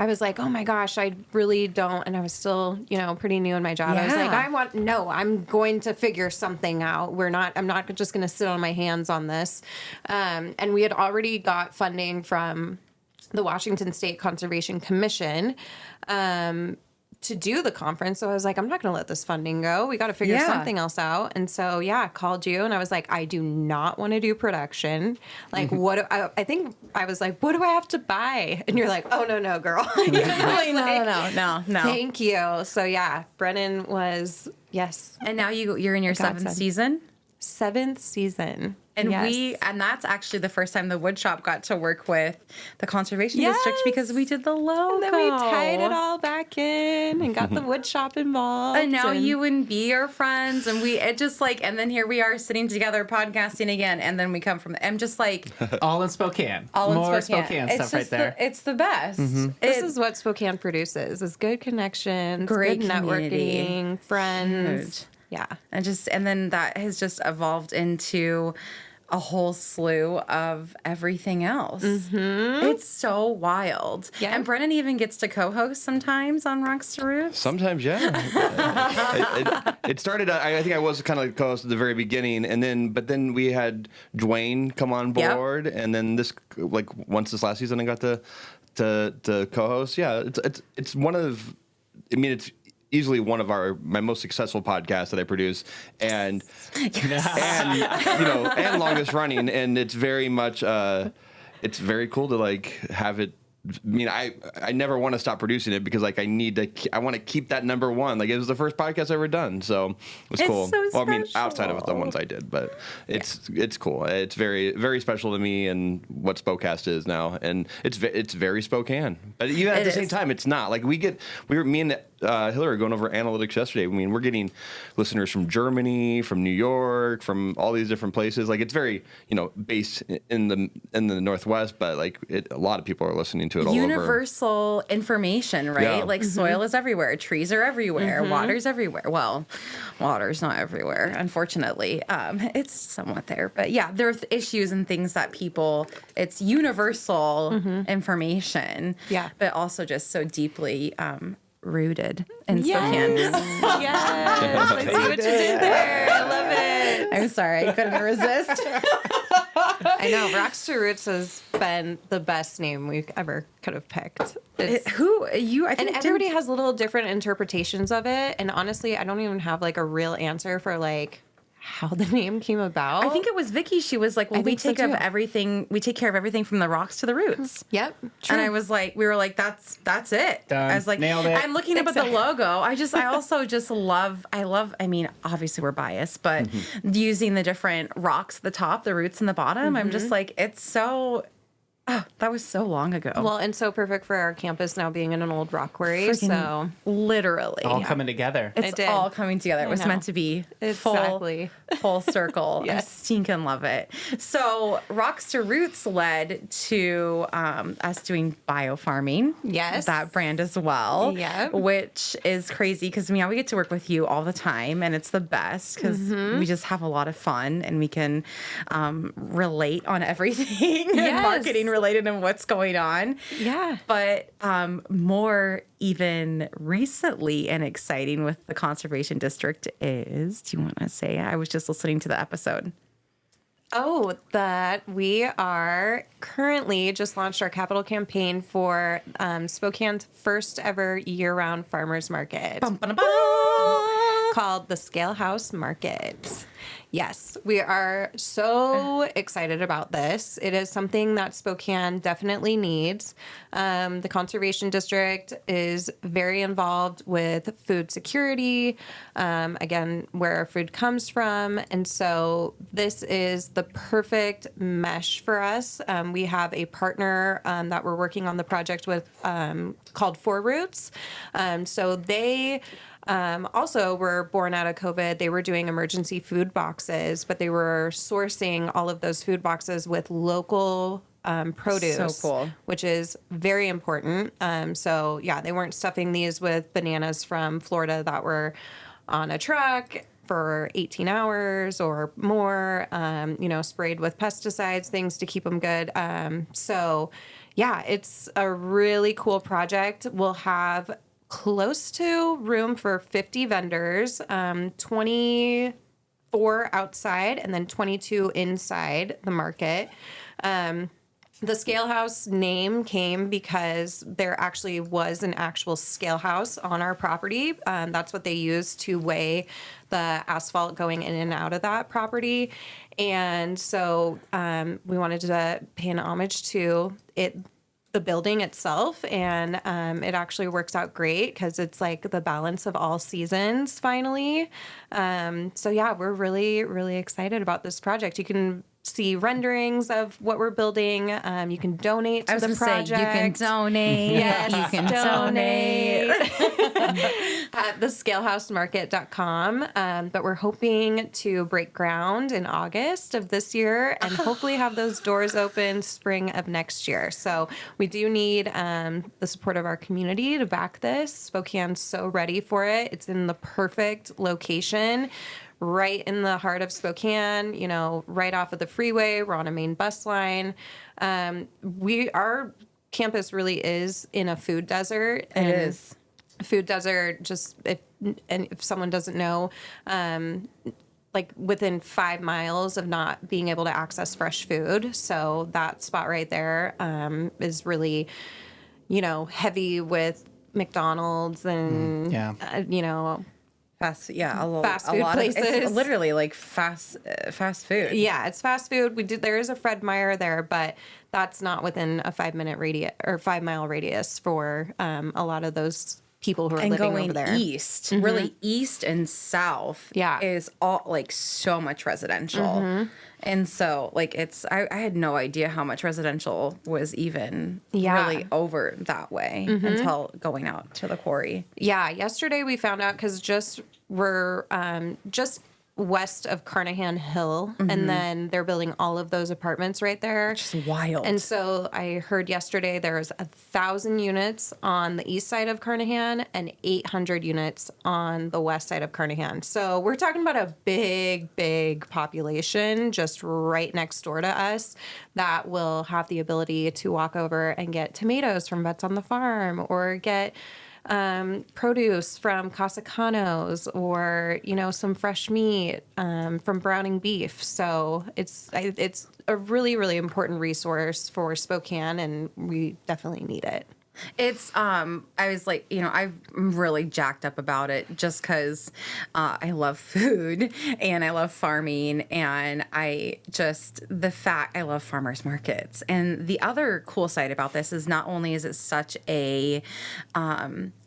I was like, oh my gosh, I really don't. And I was still, pretty new in my job. I was like, I'm going to figure something out. I'm not just going to sit on my hands on this. And we had already got funding from the Washington State Conservation Commission, to do the conference. So I was like, I'm not going to let this funding go. We got to figure something else out. And so, I called you and I was like, I do not want to do production. Like, I think I was like, what do I have to buy? And you're like, oh, no, girl. No. Thank you. So Brennan was, yes. And now you're in your seventh season? Seventh season. And that's actually the first time the wood shop got to work with the Conservation District because we did the logo. And then we tied it all back in and got the wood shop involved. And now you and B are friends, and and then here we are sitting together podcasting again, and then we come from, I'm just like. All in Spokane. More Spokane stuff right there. It's the best. This is what Spokane produces, is good connections, great good networking, friends. Huge. Yeah. And then that has just evolved into a whole slew of everything else. It's so wild. Yeah. And Brennan even gets to co-host sometimes on Rocks to Roots. Sometimes, it started, I think I was kind of like co-host at the very beginning, but then we had Dwayne come on board, and then once this last season I got to co-host. Yeah, it's one of, it's easily one of my most successful podcasts that I produce, and and longest running, and it's very much it's very cool to have it. I never want to stop producing it because I want to keep that number one. It was the first podcast I've ever done, so it was cool. So well, outside of the ones I did, but it's cool. It's very, very special to me and what Spokecast is now, and it's very Spokane. But even at the same time, it's not me and Hilary were going over analytics yesterday. We're getting listeners from Germany, from New York, from all these different places. It's very based in the Northwest, but a lot of people are listening to it all over. Universal information, right? Yeah. Soil is everywhere, trees are everywhere, water's everywhere. Well, water's not everywhere, unfortunately. It's somewhat there, but there's issues and things that it's universal information, but also just so deeply rooted in Spokane. Yes, I see what you did there. I love it. I'm sorry, I couldn't resist. I know, Rocks to Roots has been the best name we ever could have picked. I think everybody has little different interpretations of it, and honestly, I don't even have a real answer for how the name came about. I think it was Vicky. She was like, well, we take care of everything from the rocks to the roots. Yep. True. And we were like, that's it. Done. I was like, nailed it. I'm looking up at the logo. I also just love, obviously we're biased, but using the different rocks at the top, the roots in the bottom, I'm just like, it's so... Oh, that was so long ago. Well, and so perfect for our campus now being in an old rock quarry. So literally, all coming together. It's all coming together. It was meant to be full circle. Yes. I stinking love it. So Rocks to Roots led to us doing biofarming. Yes, that brand as well. Yeah, which is crazy because we get to work with you all the time, and it's the best because we just have a lot of fun and we can relate on everything and marketing related and what's going on. Yeah. But more even recently and exciting with the Conservation District is, do you want to say? I was just listening to the episode. Oh, that we are currently just launched our capital campaign for Spokane's first ever year-round farmers market. Called the Scale House Market. Yes, we are so excited about this. It is something that Spokane definitely needs. The Conservation District is very involved with food security, again, where our food comes from. And so this is the perfect mesh for us. We have a partner that we're working on the project with called Four Roots. So they... also were born out of COVID. They were doing emergency food boxes, but they were sourcing all of those food boxes with local produce, so cool, which is very important. So yeah, they weren't stuffing these with bananas from Florida that were on a truck for 18 hours or more, sprayed with pesticides, things to keep them good. So yeah, it's a really cool project. We'll have close to room for 50 vendors, 24 outside and then 22 inside the market. The scale house name came because there actually was an actual scale house on our property. That's what they use to weigh the asphalt going in and out of that property. And so we wanted to pay an homage to it, the building itself. And it actually works out great because it's like the balance of all seasons finally. So yeah, we're really, really excited about this project. You can see renderings of what we're building. You can donate to the project. You can donate. Yes, you can donate. At thescalehousemarket.com. But we're hoping to break ground in August of this year and hopefully have those doors open spring of next year. So we do need the support of our community to back this. Spokane's so ready for it. It's in the perfect location, right in the heart of Spokane, you know, right off of the freeway. We're on a main bus line. Our campus really is in a food desert. It is. Food desert, just if someone doesn't know, like within 5 miles of not being able to access fresh food. So that spot right there is really, you know, heavy with McDonald's and, you know, Fast food places. It's literally like fast food. Yeah, it's fast food. There is a Fred Meyer there, but that's not within a 5 mile radius for a lot of those people who are living over there. Going east, really east and south, is all like so much residential. And so like I had no idea how much residential was even really over that way until going out to the quarry. Yeah, yesterday we found out because we're just west of Carnahan Hill, and then they're building all of those apartments right there. Which is wild. And so I heard yesterday there's 1,000 units on the east side of Carnahan and 800 units on the west side of Carnahan. So we're talking about a big population just right next door to us that will have the ability to walk over and get tomatoes from Vets on the Farm or get produce from Casacanos or, you know, some fresh meat from Browning Beef. So it's a really, really important resource for Spokane, and we definitely need it. It's I was like, you know, I'm really jacked up about it just because I love food and I love farming, and I love farmers markets. And the other cool side about this is not only is it such a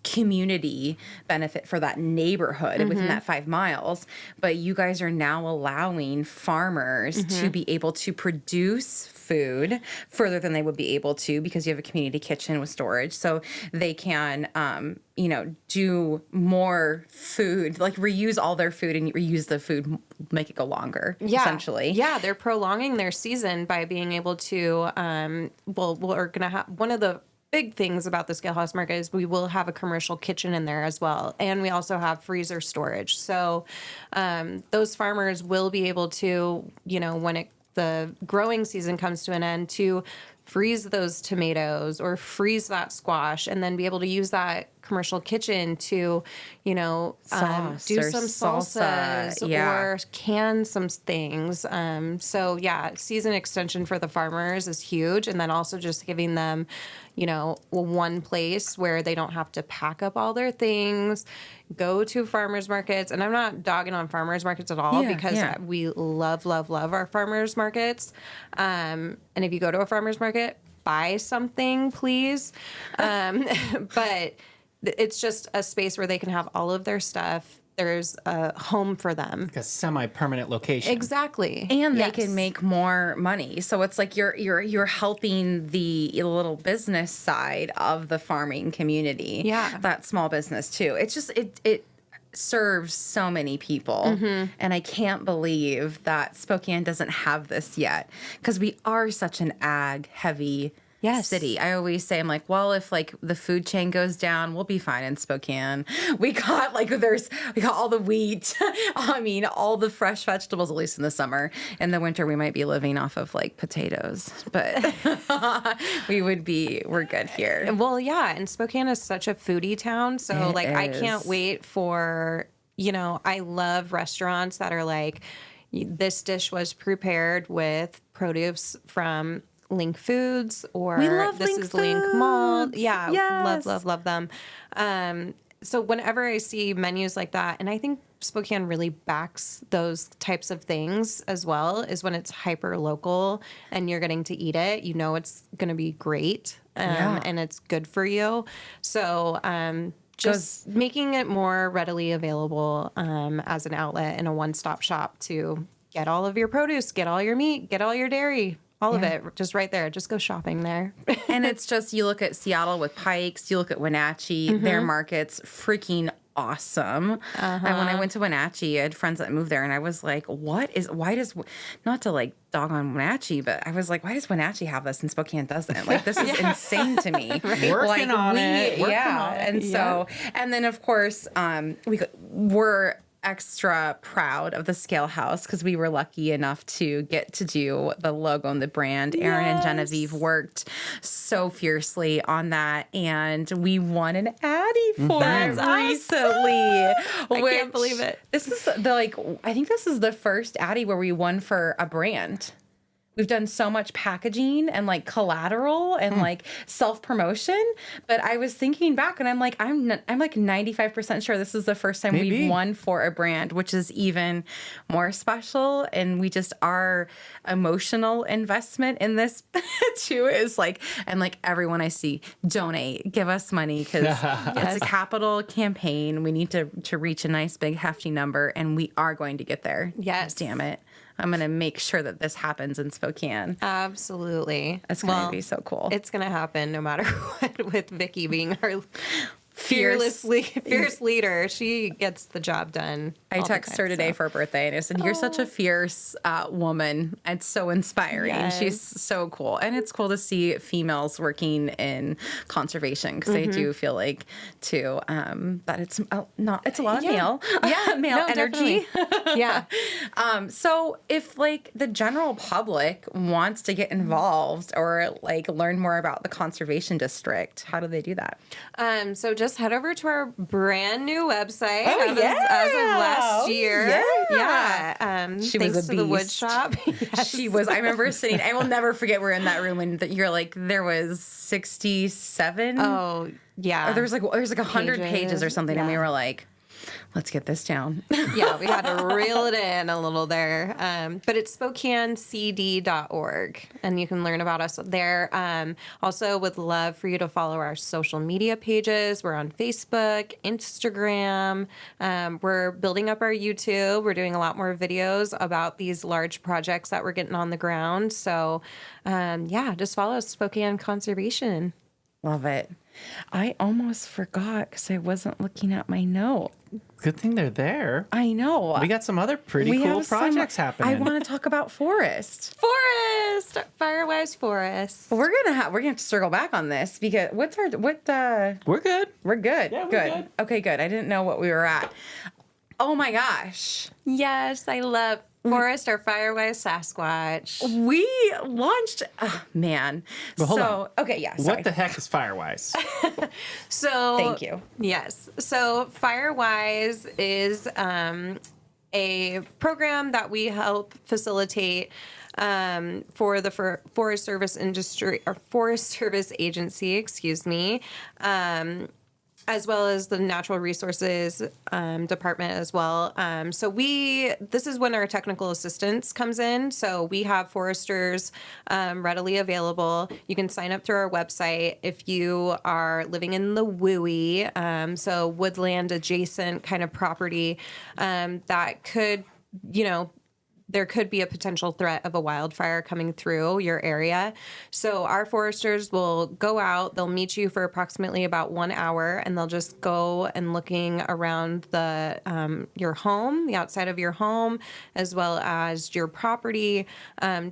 community benefit for that neighborhood within that 5 miles, but you guys are now allowing farmers to be able to produce food further than they would be able to because you have a community kitchen with storage. So they can, you know, do more food, like reuse all their food and reuse the food, make it go longer, essentially. Yeah, they're prolonging their season by being able to, we're going to have one of the big things about the Scale House Market is we will have a commercial kitchen in there as well. And we also have freezer storage. So those farmers will be able to, you know, when the growing season comes to an end, to freeze those tomatoes or freeze that squash and then be able to use that commercial kitchen to, you know, do some salsas or can some things. So yeah, season extension for the farmers is huge. And then also just giving them, you know, one place where they don't have to pack up all their things, go to farmers markets. And I'm not dogging on farmers markets at all because we love our farmers markets. And if you go to a farmers market, buy something, please. But it's just a space where they can have all of their stuff. There's a home for them. Like a semi-permanent location. Exactly. And they can make more money. So it's like you're helping the little business side of the farming community. Yeah. That small business too. It's just it serves so many people. And I can't believe that Spokane doesn't have this yet because we are such an ag heavy city. I always say, I'm like, well, if like the food chain goes down, we'll be fine in Spokane. We got all the wheat. I mean, all the fresh vegetables, at least in the summer. In the winter, we might be living off of like potatoes, but we're good here. Well, yeah. And Spokane is such a foodie town. So I can't wait for, you know, I love restaurants that are like, this dish was prepared with produce from Link Foods, or We love this Link is Link Mall. Foods. Yeah, Yes. love them. So whenever I see menus like that, and I think Spokane really backs those types of things as well, is when it's hyper local and you're getting to eat it, you know it's going to be great, and it's good for you. So just making it more readily available as an outlet and a one-stop shop to get all of your produce, get all your meat, get all your dairy. All of it, just right there. Just go shopping there. And it's just, you look at Seattle with Pikes, you look at Wenatchee, their market's freaking awesome. And when I went to Wenatchee, I had friends that moved there, and I was like, why does, not to like dog on Wenatchee, but I was like, why does Wenatchee have this and Spokane doesn't? Like, this is insane to me. Working on it. And so, and then of course, we're extra proud of the Scale House because we were lucky enough to get to do the logo and the brand. Erin and Genevieve worked so fiercely on that, and we won an Addy for it recently. I can't believe it. This is I think this is the first Addy where we won for a brand. We've done so much packaging and like collateral and like self-promotion, but I was thinking back and I'm like 95% sure this is the first time we've won for a brand, which is even more special. And we just, our emotional investment in this too is like, and like everyone I see, donate, give us money, because it's a capital campaign. We need to reach a nice big hefty number, and we are going to get there. Yes. Damn it. I'm going to make sure that this happens in Spokane. Absolutely. It's going to be so cool. It's going to happen no matter what, with Vicky being our fierce leader. She gets the job done. I texted her today for her birthday, and I said, "You're such a fierce woman. It's so inspiring. Yes. She's so cool." And it's cool to see females working in conservation, because I do feel like too that it's a lot of male energy. Yeah. So if like the general public wants to get involved or like learn more about the conservation district, how do they do that? So just head over to our brand new website as of last year. She thanks was a to the wood beast. shop. She was. I remember sitting. I will never forget. We're in that room, and you're like, there was 67. Oh yeah. Or there was like 100 pages or something, and we Yeah. were like, let's get this down. Yeah, we had to reel it in a little there. But it's SpokaneCD.org, and you can learn about us there. Also, would love for you to follow our social media pages. We're on Facebook, Instagram. We're building up our YouTube. We're doing a lot more videos about these large projects that we're getting on the ground. So, just follow us, Spokane Conservation. Love it. I almost forgot because I wasn't looking at my note. Good thing they're there. I know. We got some other pretty cool projects happening. I want to talk about forest. Firewise Forest. We're gonna circle back on this because We're good. We're good. Yeah, we're good. good. Okay, good. I didn't know what we were at. Oh my gosh. Yes, I love Forest or Firewise Sasquatch. We launched, man. Well, hold on. Okay, yeah. Sorry. What the heck is Firewise? So Thank you. Yes. So Firewise is a program that we help facilitate for the Forest Service industry, or Forest Service Agency, excuse me, as well as the Natural Resources Department as well. So this is when our technical assistance comes in. So we have foresters readily available. You can sign up through our website if you are living in the WUI, so woodland adjacent kind of property that could, there could be a potential threat of a wildfire coming through your area. So our foresters will go out, they'll meet you for approximately about 1 hour, and they'll just go and looking around your home, the outside of your home, as well as your property,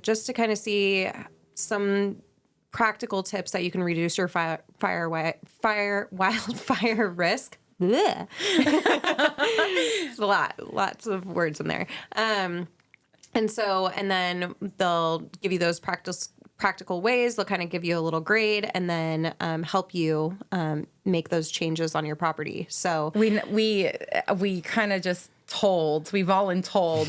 just to kind of see some practical tips that you can reduce your wildfire risk. It's a lot, lots of words in there. And then they'll give you those practical ways. They'll kind of give you a little grade and then help you make those changes on your property. So we kind of just voluntold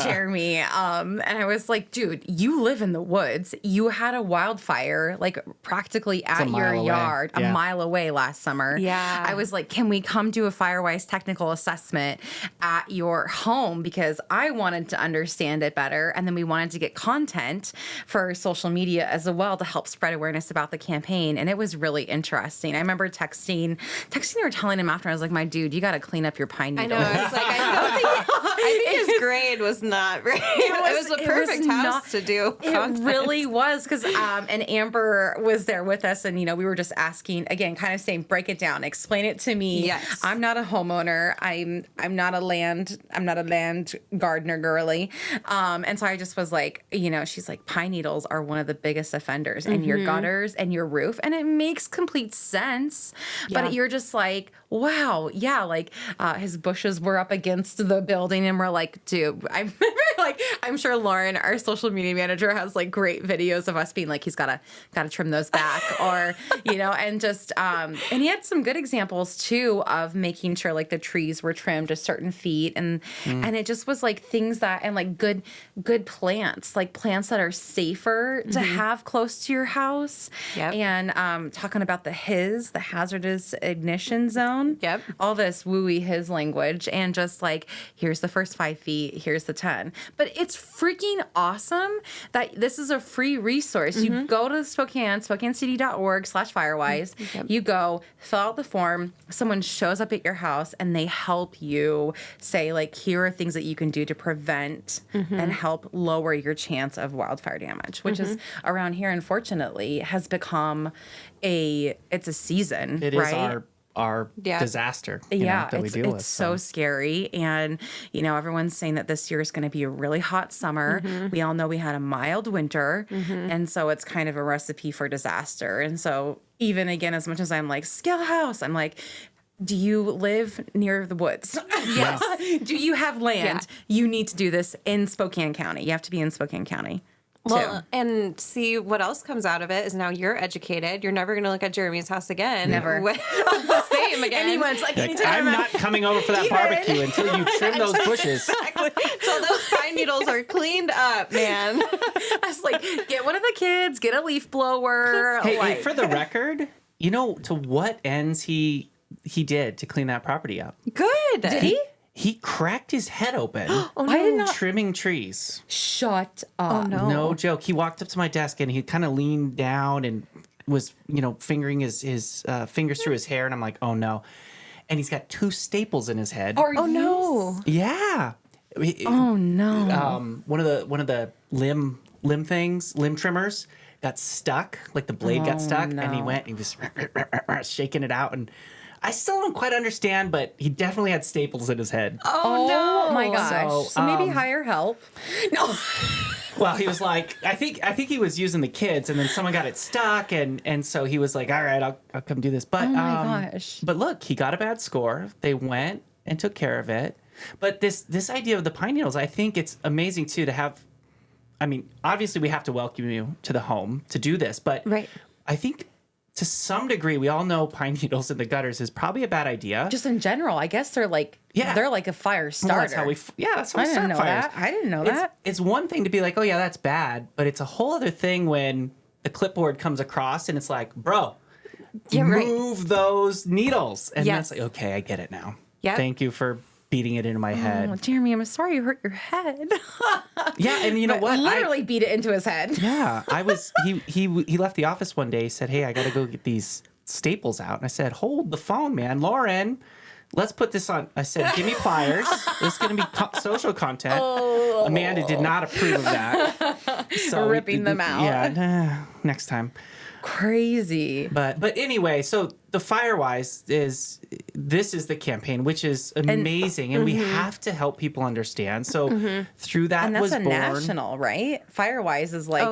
Jeremy. And I was like, dude, you live in the woods. You had a wildfire like practically at your yard, a mile away last summer. Yeah. I was like, can we come do a Firewise technical assessment at your home? Because I wanted to understand it better. And then we wanted to get content for social media as well to help spread awareness about the campaign. And it was really interesting. I remember texting or telling him after, I was like, my dude, you got to clean up your pine needles. I know. I was like, I think his grade was not right. It was the perfect house to do content. It really was, because and Amber was there with us, and we were just asking again, kind of saying, break it down, explain it to me. Yes. I'm not a homeowner. I'm not a land gardener girly. And so I just was like, she's like, pine needles are one of the biggest offenders in your gutters and your roof, and it makes complete sense. Yeah. But you're just like, wow, yeah, like his bushes were up against the building, and we're like, dude, I remember, like, I'm sure Lauren, our social media manager, has like great videos of us being like, he's gotta trim those back, or and just and he had some good examples too of making sure like the trees were trimmed a certain feet, and it just was like things that, and like good plants, like plants that are safer to have close to your house. Yep. And talking about the hazardous ignition zone. Yep. All this wooey his language, and just like, here's the first 5 feet, here's the 10. But it's freaking awesome that this is a free resource. You go to spokanecity.org/Firewise. You go, fill out the form. Someone shows up at your house and they help you say, like, here are things that you can do to prevent and help lower your chance of wildfire damage, which is around here, unfortunately, has become it's a season. It right? is our disaster that we deal with. It's so scary. And, everyone's saying that this year is going to be a really hot summer. We all know we had a mild winter. And so it's kind of a recipe for disaster. And so even again, as much as I'm like, scale house, I'm like, do you live near the woods? Yes. Do you have land? Yeah. You need to do this in Spokane County. You have to be in Spokane County. Well, and see what else comes out of it is now you're educated. You're never going to look at Jeremy's house again. Never. The same again. Anyone's like, I'm not coming over for that barbecue until you trim those bushes. Exactly. So those pine needles are cleaned up, man. I was like, get one of the kids, get a leaf blower. Hey, for the record, to what ends he did to clean that property up? Good. Did he? He cracked his head open. Oh, no. Trimming trees. Shut up. Oh, no. No joke. He walked up to my desk and he kind of leaned down and was, fingering his fingers through his hair. And I'm like, oh, no. And he's got 2 staples in his head. Oh, no. Yeah. Oh, no. One of the limb trimmers got stuck. Like the blade got stuck. No. And he was shaking it out. And I still don't quite understand, but he definitely had staples in his head. Oh no! My gosh! So maybe hire help. No. Well, he was like, I think he was using the kids, and then someone got it stuck, and so he was like, all right, I'll come do this. But oh my gosh! But look, he got a bad score. They went and took care of it. But this idea of the pine needles, I think it's amazing too to have. I mean, obviously we have to welcome you to the home to do this, but right. I think to some degree, we all know pine needles in the gutters is probably a bad idea. Just in general, I guess they're like a fire starter. Well, that's how we start fires. I didn't know that. It's one thing to be like, oh yeah, that's bad, but it's a whole other thing when the clipboard comes across and it's like, bro, move those needles, and that's like, okay, I get it now. Yeah, thank you for beating it into my head. Oh, Jeremy, I'm sorry you hurt your head. Yeah, and you know what? Literally beat it into his head. Yeah, he left the office one day. He said, hey, I got to go get these staples out. And I said, hold the phone, man. Lauren, let's put this on. I said, give me pliers. This is going to be social content. Oh. Amanda did not approve of that. So ripping them out. Yeah, next time. Crazy. But anyway, so the Firewise is the campaign, which is amazing, and we have to help people understand. So through that and that's was a born national, right? Firewise is like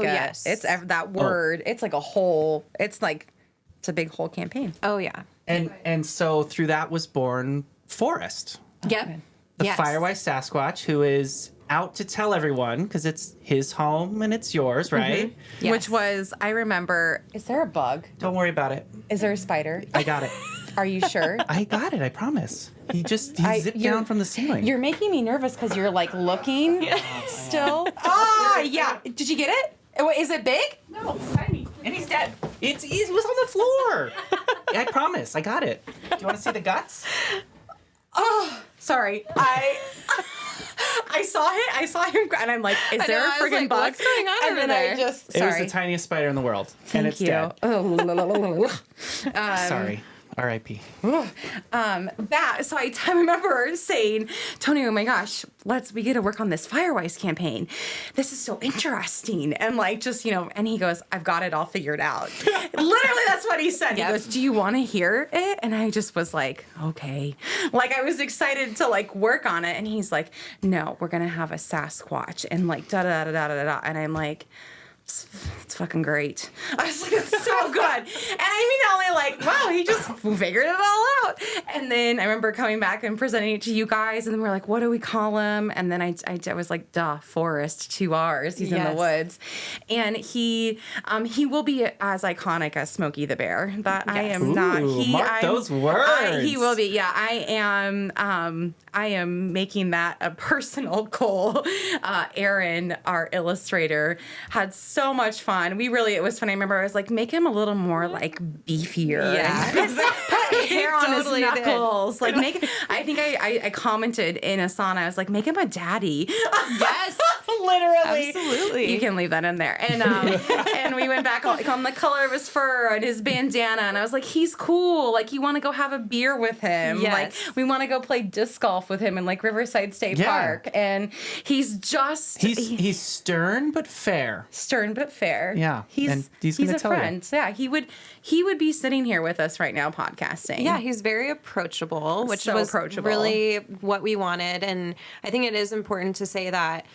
it's that word. It's like a whole. It's a big whole campaign. Oh yeah. And so through that was born Forrest. Yep. The Firewise Sasquatch, who is out to tell everyone because it's his home and it's yours, right? Yes. Which was, I remember, is there a bug? Don't worry about it. Is there a spider? I got it. Are you sure? I got it, I promise. He zipped down from the ceiling. You're making me nervous because you're like looking still. Oh, yeah. Did you get it? Is it big? No, it's tiny. And he's dead. It was on the floor. I promise. I got it. Do you want to see the guts? Oh, sorry. I saw him, and I'm like, is there a friggin' bug? What's going on and over then there? I just, It was sorry. the tiniest spider in the world. And it's Thank you. dead. Sorry. R.I.P. So I remember saying, Tony, oh my gosh, we get to work on this Firewise campaign. This is so interesting. And like, just, and he goes, I've got it all figured out. Literally, that's what he said. He goes, do you want to hear it? And I just was like, okay. Like, I was excited to like work on it. And he's like, no, we're going to have a Sasquatch and like da-da-da-da-da-da. And I'm like, it's fucking great. I was like, it's so good. And I mean, only like, wow, he just figured it all out. And then I remember coming back and presenting it to you guys. And then we're like, what do we call him? And then I was like, Forrest, 2 R's. He's in the woods. And he will be as iconic as Smokey the Bear. That I am not. Mark those words. He will be. Yeah, I am making that a personal goal. Aaron, our illustrator, had so much fun. It was fun. I remember I was like, make him a little more like beefier. Yeah. Put hair on Totally his knuckles. Like I think I commented in Asana, I was like, make him a daddy. Yes. Literally. Absolutely. You can leave that in there. And and we went back on the color of his fur and his bandana, and I was like, he's cool. Like, you want to go have a beer with him. Yes. Like, we want to go play disc golf with him in like Riverside State Park. And he's stern but fair. Stern but fair. Yeah. He's gonna a tell friend. So yeah, he would be sitting here with us right now podcasting. Yeah, he's very approachable, which So was approachable. really what we wanted. And I think it is important to say that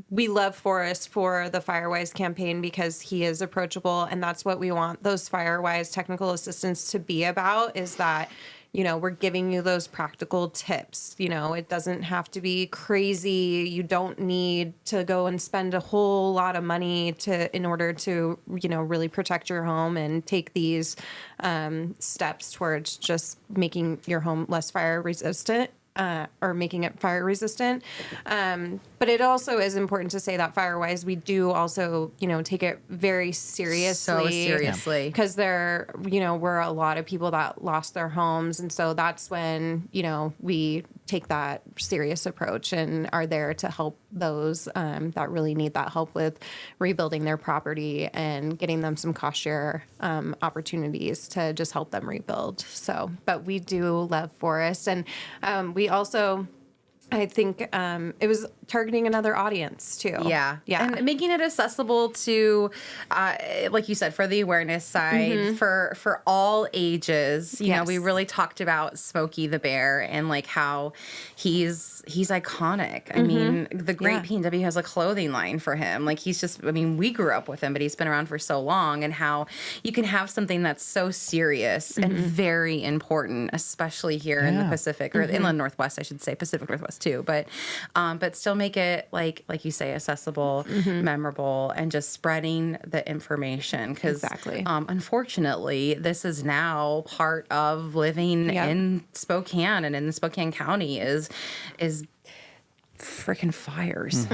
we love Forrest for the Firewise campaign because he is approachable, and that's what we want those Firewise technical assistants to be about, is that, we're giving you those practical tips. It doesn't have to be crazy. You don't need to go and spend a whole lot of money in order to, really protect your home and take these steps towards just making your home less fire resistant. Or making it fire resistant. But it also is important to say that Firewise, we do also, take it very seriously. So seriously. Because there, were a lot of people that lost their homes. And so that's when, we take that serious approach and are there to help those that really need that help with rebuilding their property and getting them some cost share opportunities to just help them rebuild. So, but we do love Forest. And we also, I think it was targeting another audience too. Yeah. Yeah. And making it accessible to, like you said, for the awareness side, for all ages. You know, we really talked about Smokey the Bear and like how he's iconic. I mean, the Great P&W has a clothing line for him. Like we grew up with him, but he's been around for so long, and how you can have something that's so serious and very important, especially here in the Pacific or inland Northwest, I should say, Pacific Northwest too, but still make it like you say, accessible, memorable, and just spreading the information. Because unfortunately, this is now part of living in Spokane and in Spokane County is freaking fires.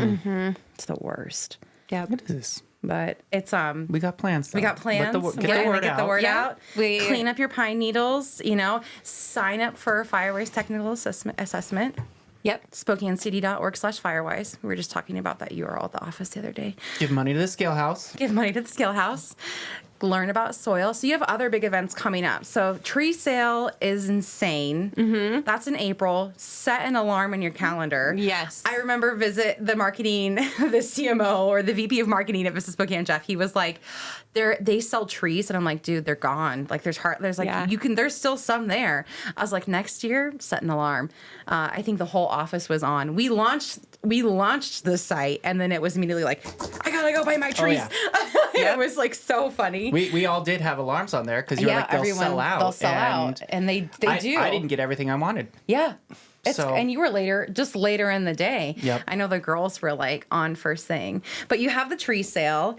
It's the worst. Yeah. What is this? But it's we got plans. Though. We got plans. Get the word out. Clean up your pine needles. Sign up for Firewise technical assessment. Yep. SpokaneCD.org/Firewise. We were just talking about that URL at the office the other day. Give money to the scale house. Learn about soil. So you have other big events coming up. So tree sale is insane. That's in April. Set an alarm in your calendar. Yes. I remember the CMO or the VP of marketing at Visit Spokane, Jeff. He was like, they sell trees, and I'm like, dude, they're gone. Like there's still some there. I was like, next year, set an alarm. I think the whole office was on. We launched the site, and then it was immediately like, I gotta go buy my trees. It was like so funny. We all did have alarms on there because you're like, they'll sell out. They'll sell out, and they do. I didn't get everything I wanted. Yeah. And you were later in the day. Yep. I know the girls were like on first thing. But you have the tree sale.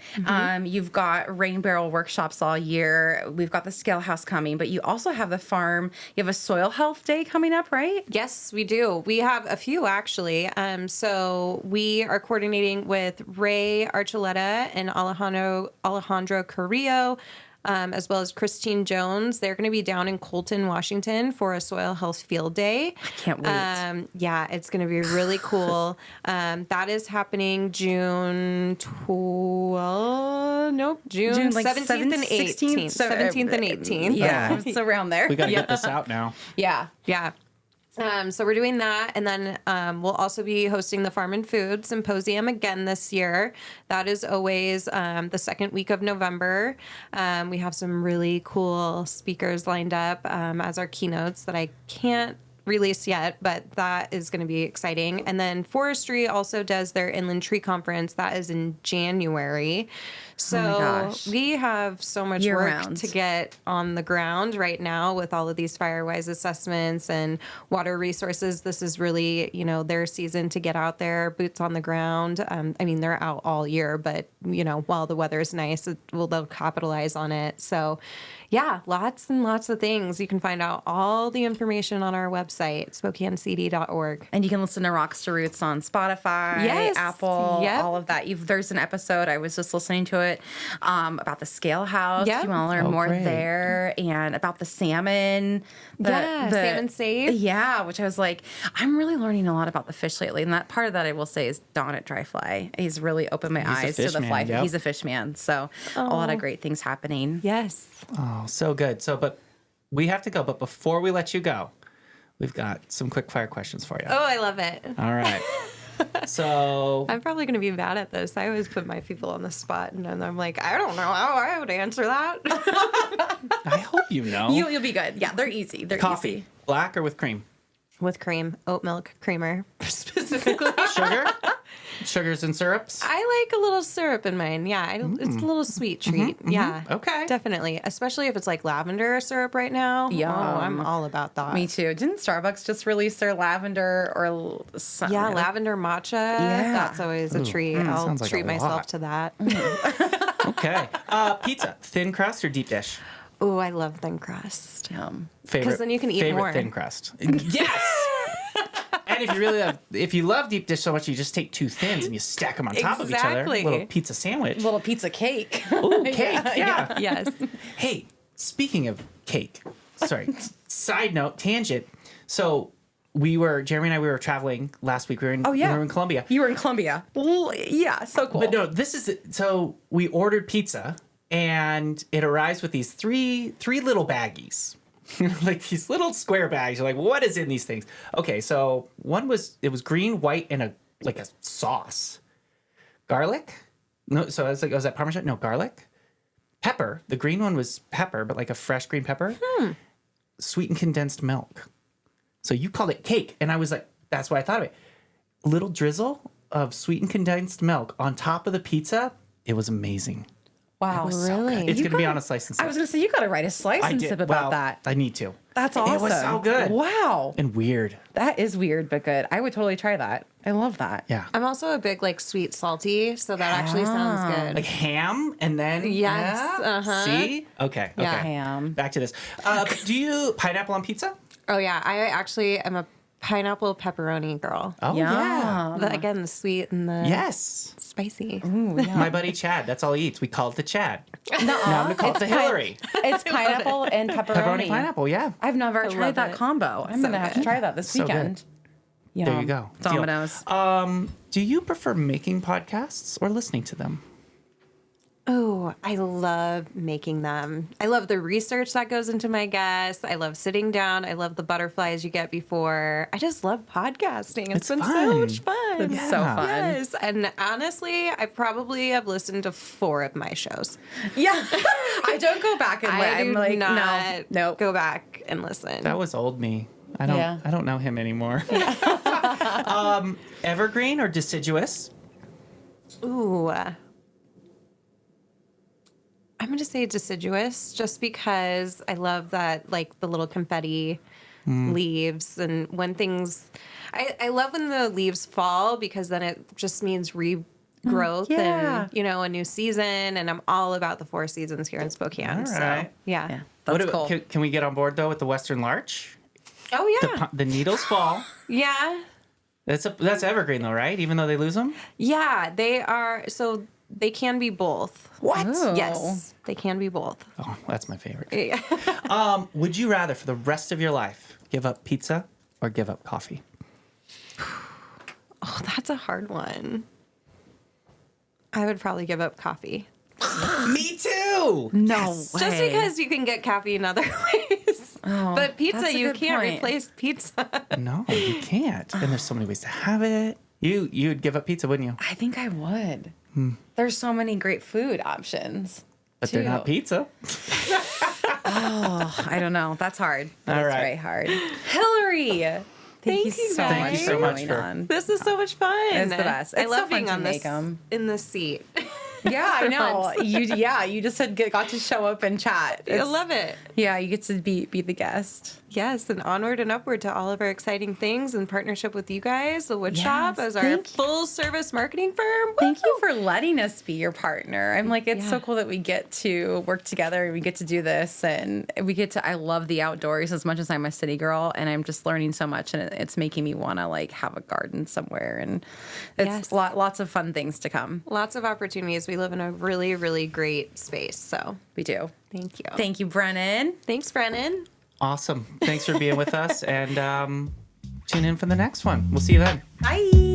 You've got rain barrel workshops all year. We've got the scale house coming, but you also have the farm. You have a soil health day coming up, right? Yes, we do. We have a few actually. So we are coordinating with Ray Archuleta and Alejandro Carrillo, as well as Christine Jones. They're going to be down in Colton, Washington for a soil health field day. I can't wait. Yeah, it's going to be really cool. That is happening June June like 17th and 18th. 17th and 18th. Yeah, it's around there. We got to get this out now. Yeah. Yeah. So we're doing that. And then we'll also be hosting the Farm and Food Symposium again this year. That is always the second week of November. We have some really cool speakers lined up as our keynotes that I can't release yet, but that is going to be exciting. And then Forestry also does their Inland Tree Conference. That is in January. So we have so much work to get on the ground right now with all of these Firewise assessments and water resources. This is really, their season to get out there, boots on the ground. I mean, they're out all year, but, while the weather is nice, they'll capitalize on it. So yeah, lots and lots of things. You can find out all the information on our website, SpokaneCD.org. And you can listen to Rocks to Roots on Spotify, yes. Apple, all of that. There's an episode, I was just listening to it, about the scale house. Yep. You want to learn more there, and about the salmon. Salmon Save. Yeah, which I was like, I'm really learning a lot about the fish lately. And that part of that I will say is Don at Dry Fly. He's really opened my eyes to the fly. Yep. He's a fish man. So a lot of great things happening. Yes. Oh, so good. But we have to go. But before we let you go, we've got some quick fire questions for you. Oh, I love it. All right. So I'm probably going to be bad at this. I always put my people on the spot, and then I'm like, I don't know how I would answer that. I hope you know. You'll be good. Yeah, they're easy. They're Coffee, easy. black or with cream? With cream, oat milk creamer specifically. Sugar? Sugars and syrups? I like a little syrup in mine. Yeah, it's a little sweet treat. Yeah. Okay. Definitely. Especially if it's like lavender syrup right now. Yum. Oh, I'm all about that. Me too. Didn't Starbucks just release their lavender or something? Yeah, lavender matcha. Yeah. That's always a treat. I'll sounds like treat a myself lot. to that. Okay. Pizza, thin crust or deep dish? Oh, I love thin crust. Yum. Favorite, 'Cause then you can eat favorite more. thin crust. Yes. And if you love deep dish so much, you just take two thins and you stack them on top of each other. Exactly. Little pizza sandwich. Little pizza cake. Ooh, cake. Yeah. Yes. Hey, speaking of cake, sorry, side note, tangent. So Jeremy and I were traveling last week. We were in Colombia. You were in Colombia. Yeah, so cool. But no, so we ordered pizza and it arrives with these three little baggies. Like these little square bags. You're like, what is in these things? Okay, so it was green, white, and a sauce. Garlic? No, so I was like, was that Parmesan? No, garlic. Pepper. The green one was pepper, but like a fresh green pepper. Sweetened condensed milk. So you called it cake. And I was like, that's what I thought of it. Little drizzle of sweetened condensed milk on top of the pizza. It was amazing. Wow, So good. It's going to be on a slice and sip. I was going to say, you got to write a slice and sip about that. I need to. That's awesome. It was so good. Wow. And weird. That is weird, but good. I would totally try that. I love that. Yeah. I'm also a big sweet salty, so that actually sounds good. Like ham and then Yes, uh-huh. See? Okay. Yeah. Ham. Back to this. Do you pineapple on pizza? Oh yeah, I actually am a pineapple pepperoni girl. Oh Yum. Again, the sweet and the Yes. spicy. Ooh, yeah. My buddy Chad, that's all he eats. We call it the Chad. Nuh-uh. Now I'm gonna call it the Hillary. It's pineapple and pepperoni. Pepperoni pineapple, yeah. I've never tried love that it. combo. I'm So going to have to good. try that this So good. weekend. Yum. There you go. Deal. Domino's. Do you prefer making podcasts or listening to them? Oh, I love making them. I love the research that goes into my guests. I love sitting down. I love the butterflies you get before. I just love podcasting. It's been so fun. much fun. It's so fun. Yes. And honestly, I probably have listened to 4 of my shows. Yeah. I don't go back and I I'm do like, not no. go back and listen. That was old me. I don't know him anymore. Evergreen or deciduous? Ooh. I'm going to say deciduous just because I love that, like the little confetti leaves, and when things, I love when the leaves fall because then it just means regrowth yeah. and, a new season. And I'm all about the 4 seasons here in Spokane. All right. So, yeah. That's cool. Can we get on board though with the Western larch? Oh, yeah. The needles fall. Yeah. That's evergreen though, right? Even though they lose them? Yeah, they are. So they can be both. What? Ooh. Yes, they can be both. Oh, that's my favorite. Yeah. Would you rather, for the rest of your life, give up pizza or give up coffee? Oh, that's a hard one. I would probably give up coffee. Me too. No way. Just because you can get caffeine other ways. Oh, But pizza, that's a you good can't point. replace pizza. No, you can't. And there's so many ways to have it. You'd give up pizza, wouldn't you? I think I would. There's so many great food options. But they're not too. pizza. Oh, I don't know. That's hard. That's All right. very hard. Hilary, thank you so guys. much Thank you so for much coming for- on. This is so much fun. It's the best. I It's love so fun being to on make this 'em. in this seat. Yeah, I know. once. You just had got to show up and chat. I love it. Yeah, you get to be the guest. Yes, and onward and upward to all of our exciting things in partnership with you guys, the Wood Yes, Shop, as our thank you. full service marketing firm. Thank you Woo! for letting us be your partner. I'm like, it's so Yeah. cool that we get to work together and we get to do this and we get to, I love the outdoors as much as I'm a city girl and I'm just learning so much and it's making me want to like have a garden somewhere and it's Yes. lots of fun things to come. Lots of opportunities. We live in a really, really great space. So We do. thank you. Thank you, Brennan. Thanks, Brennan. Awesome. Thanks for being with us. And tune in for the next one. We'll see you then. Bye.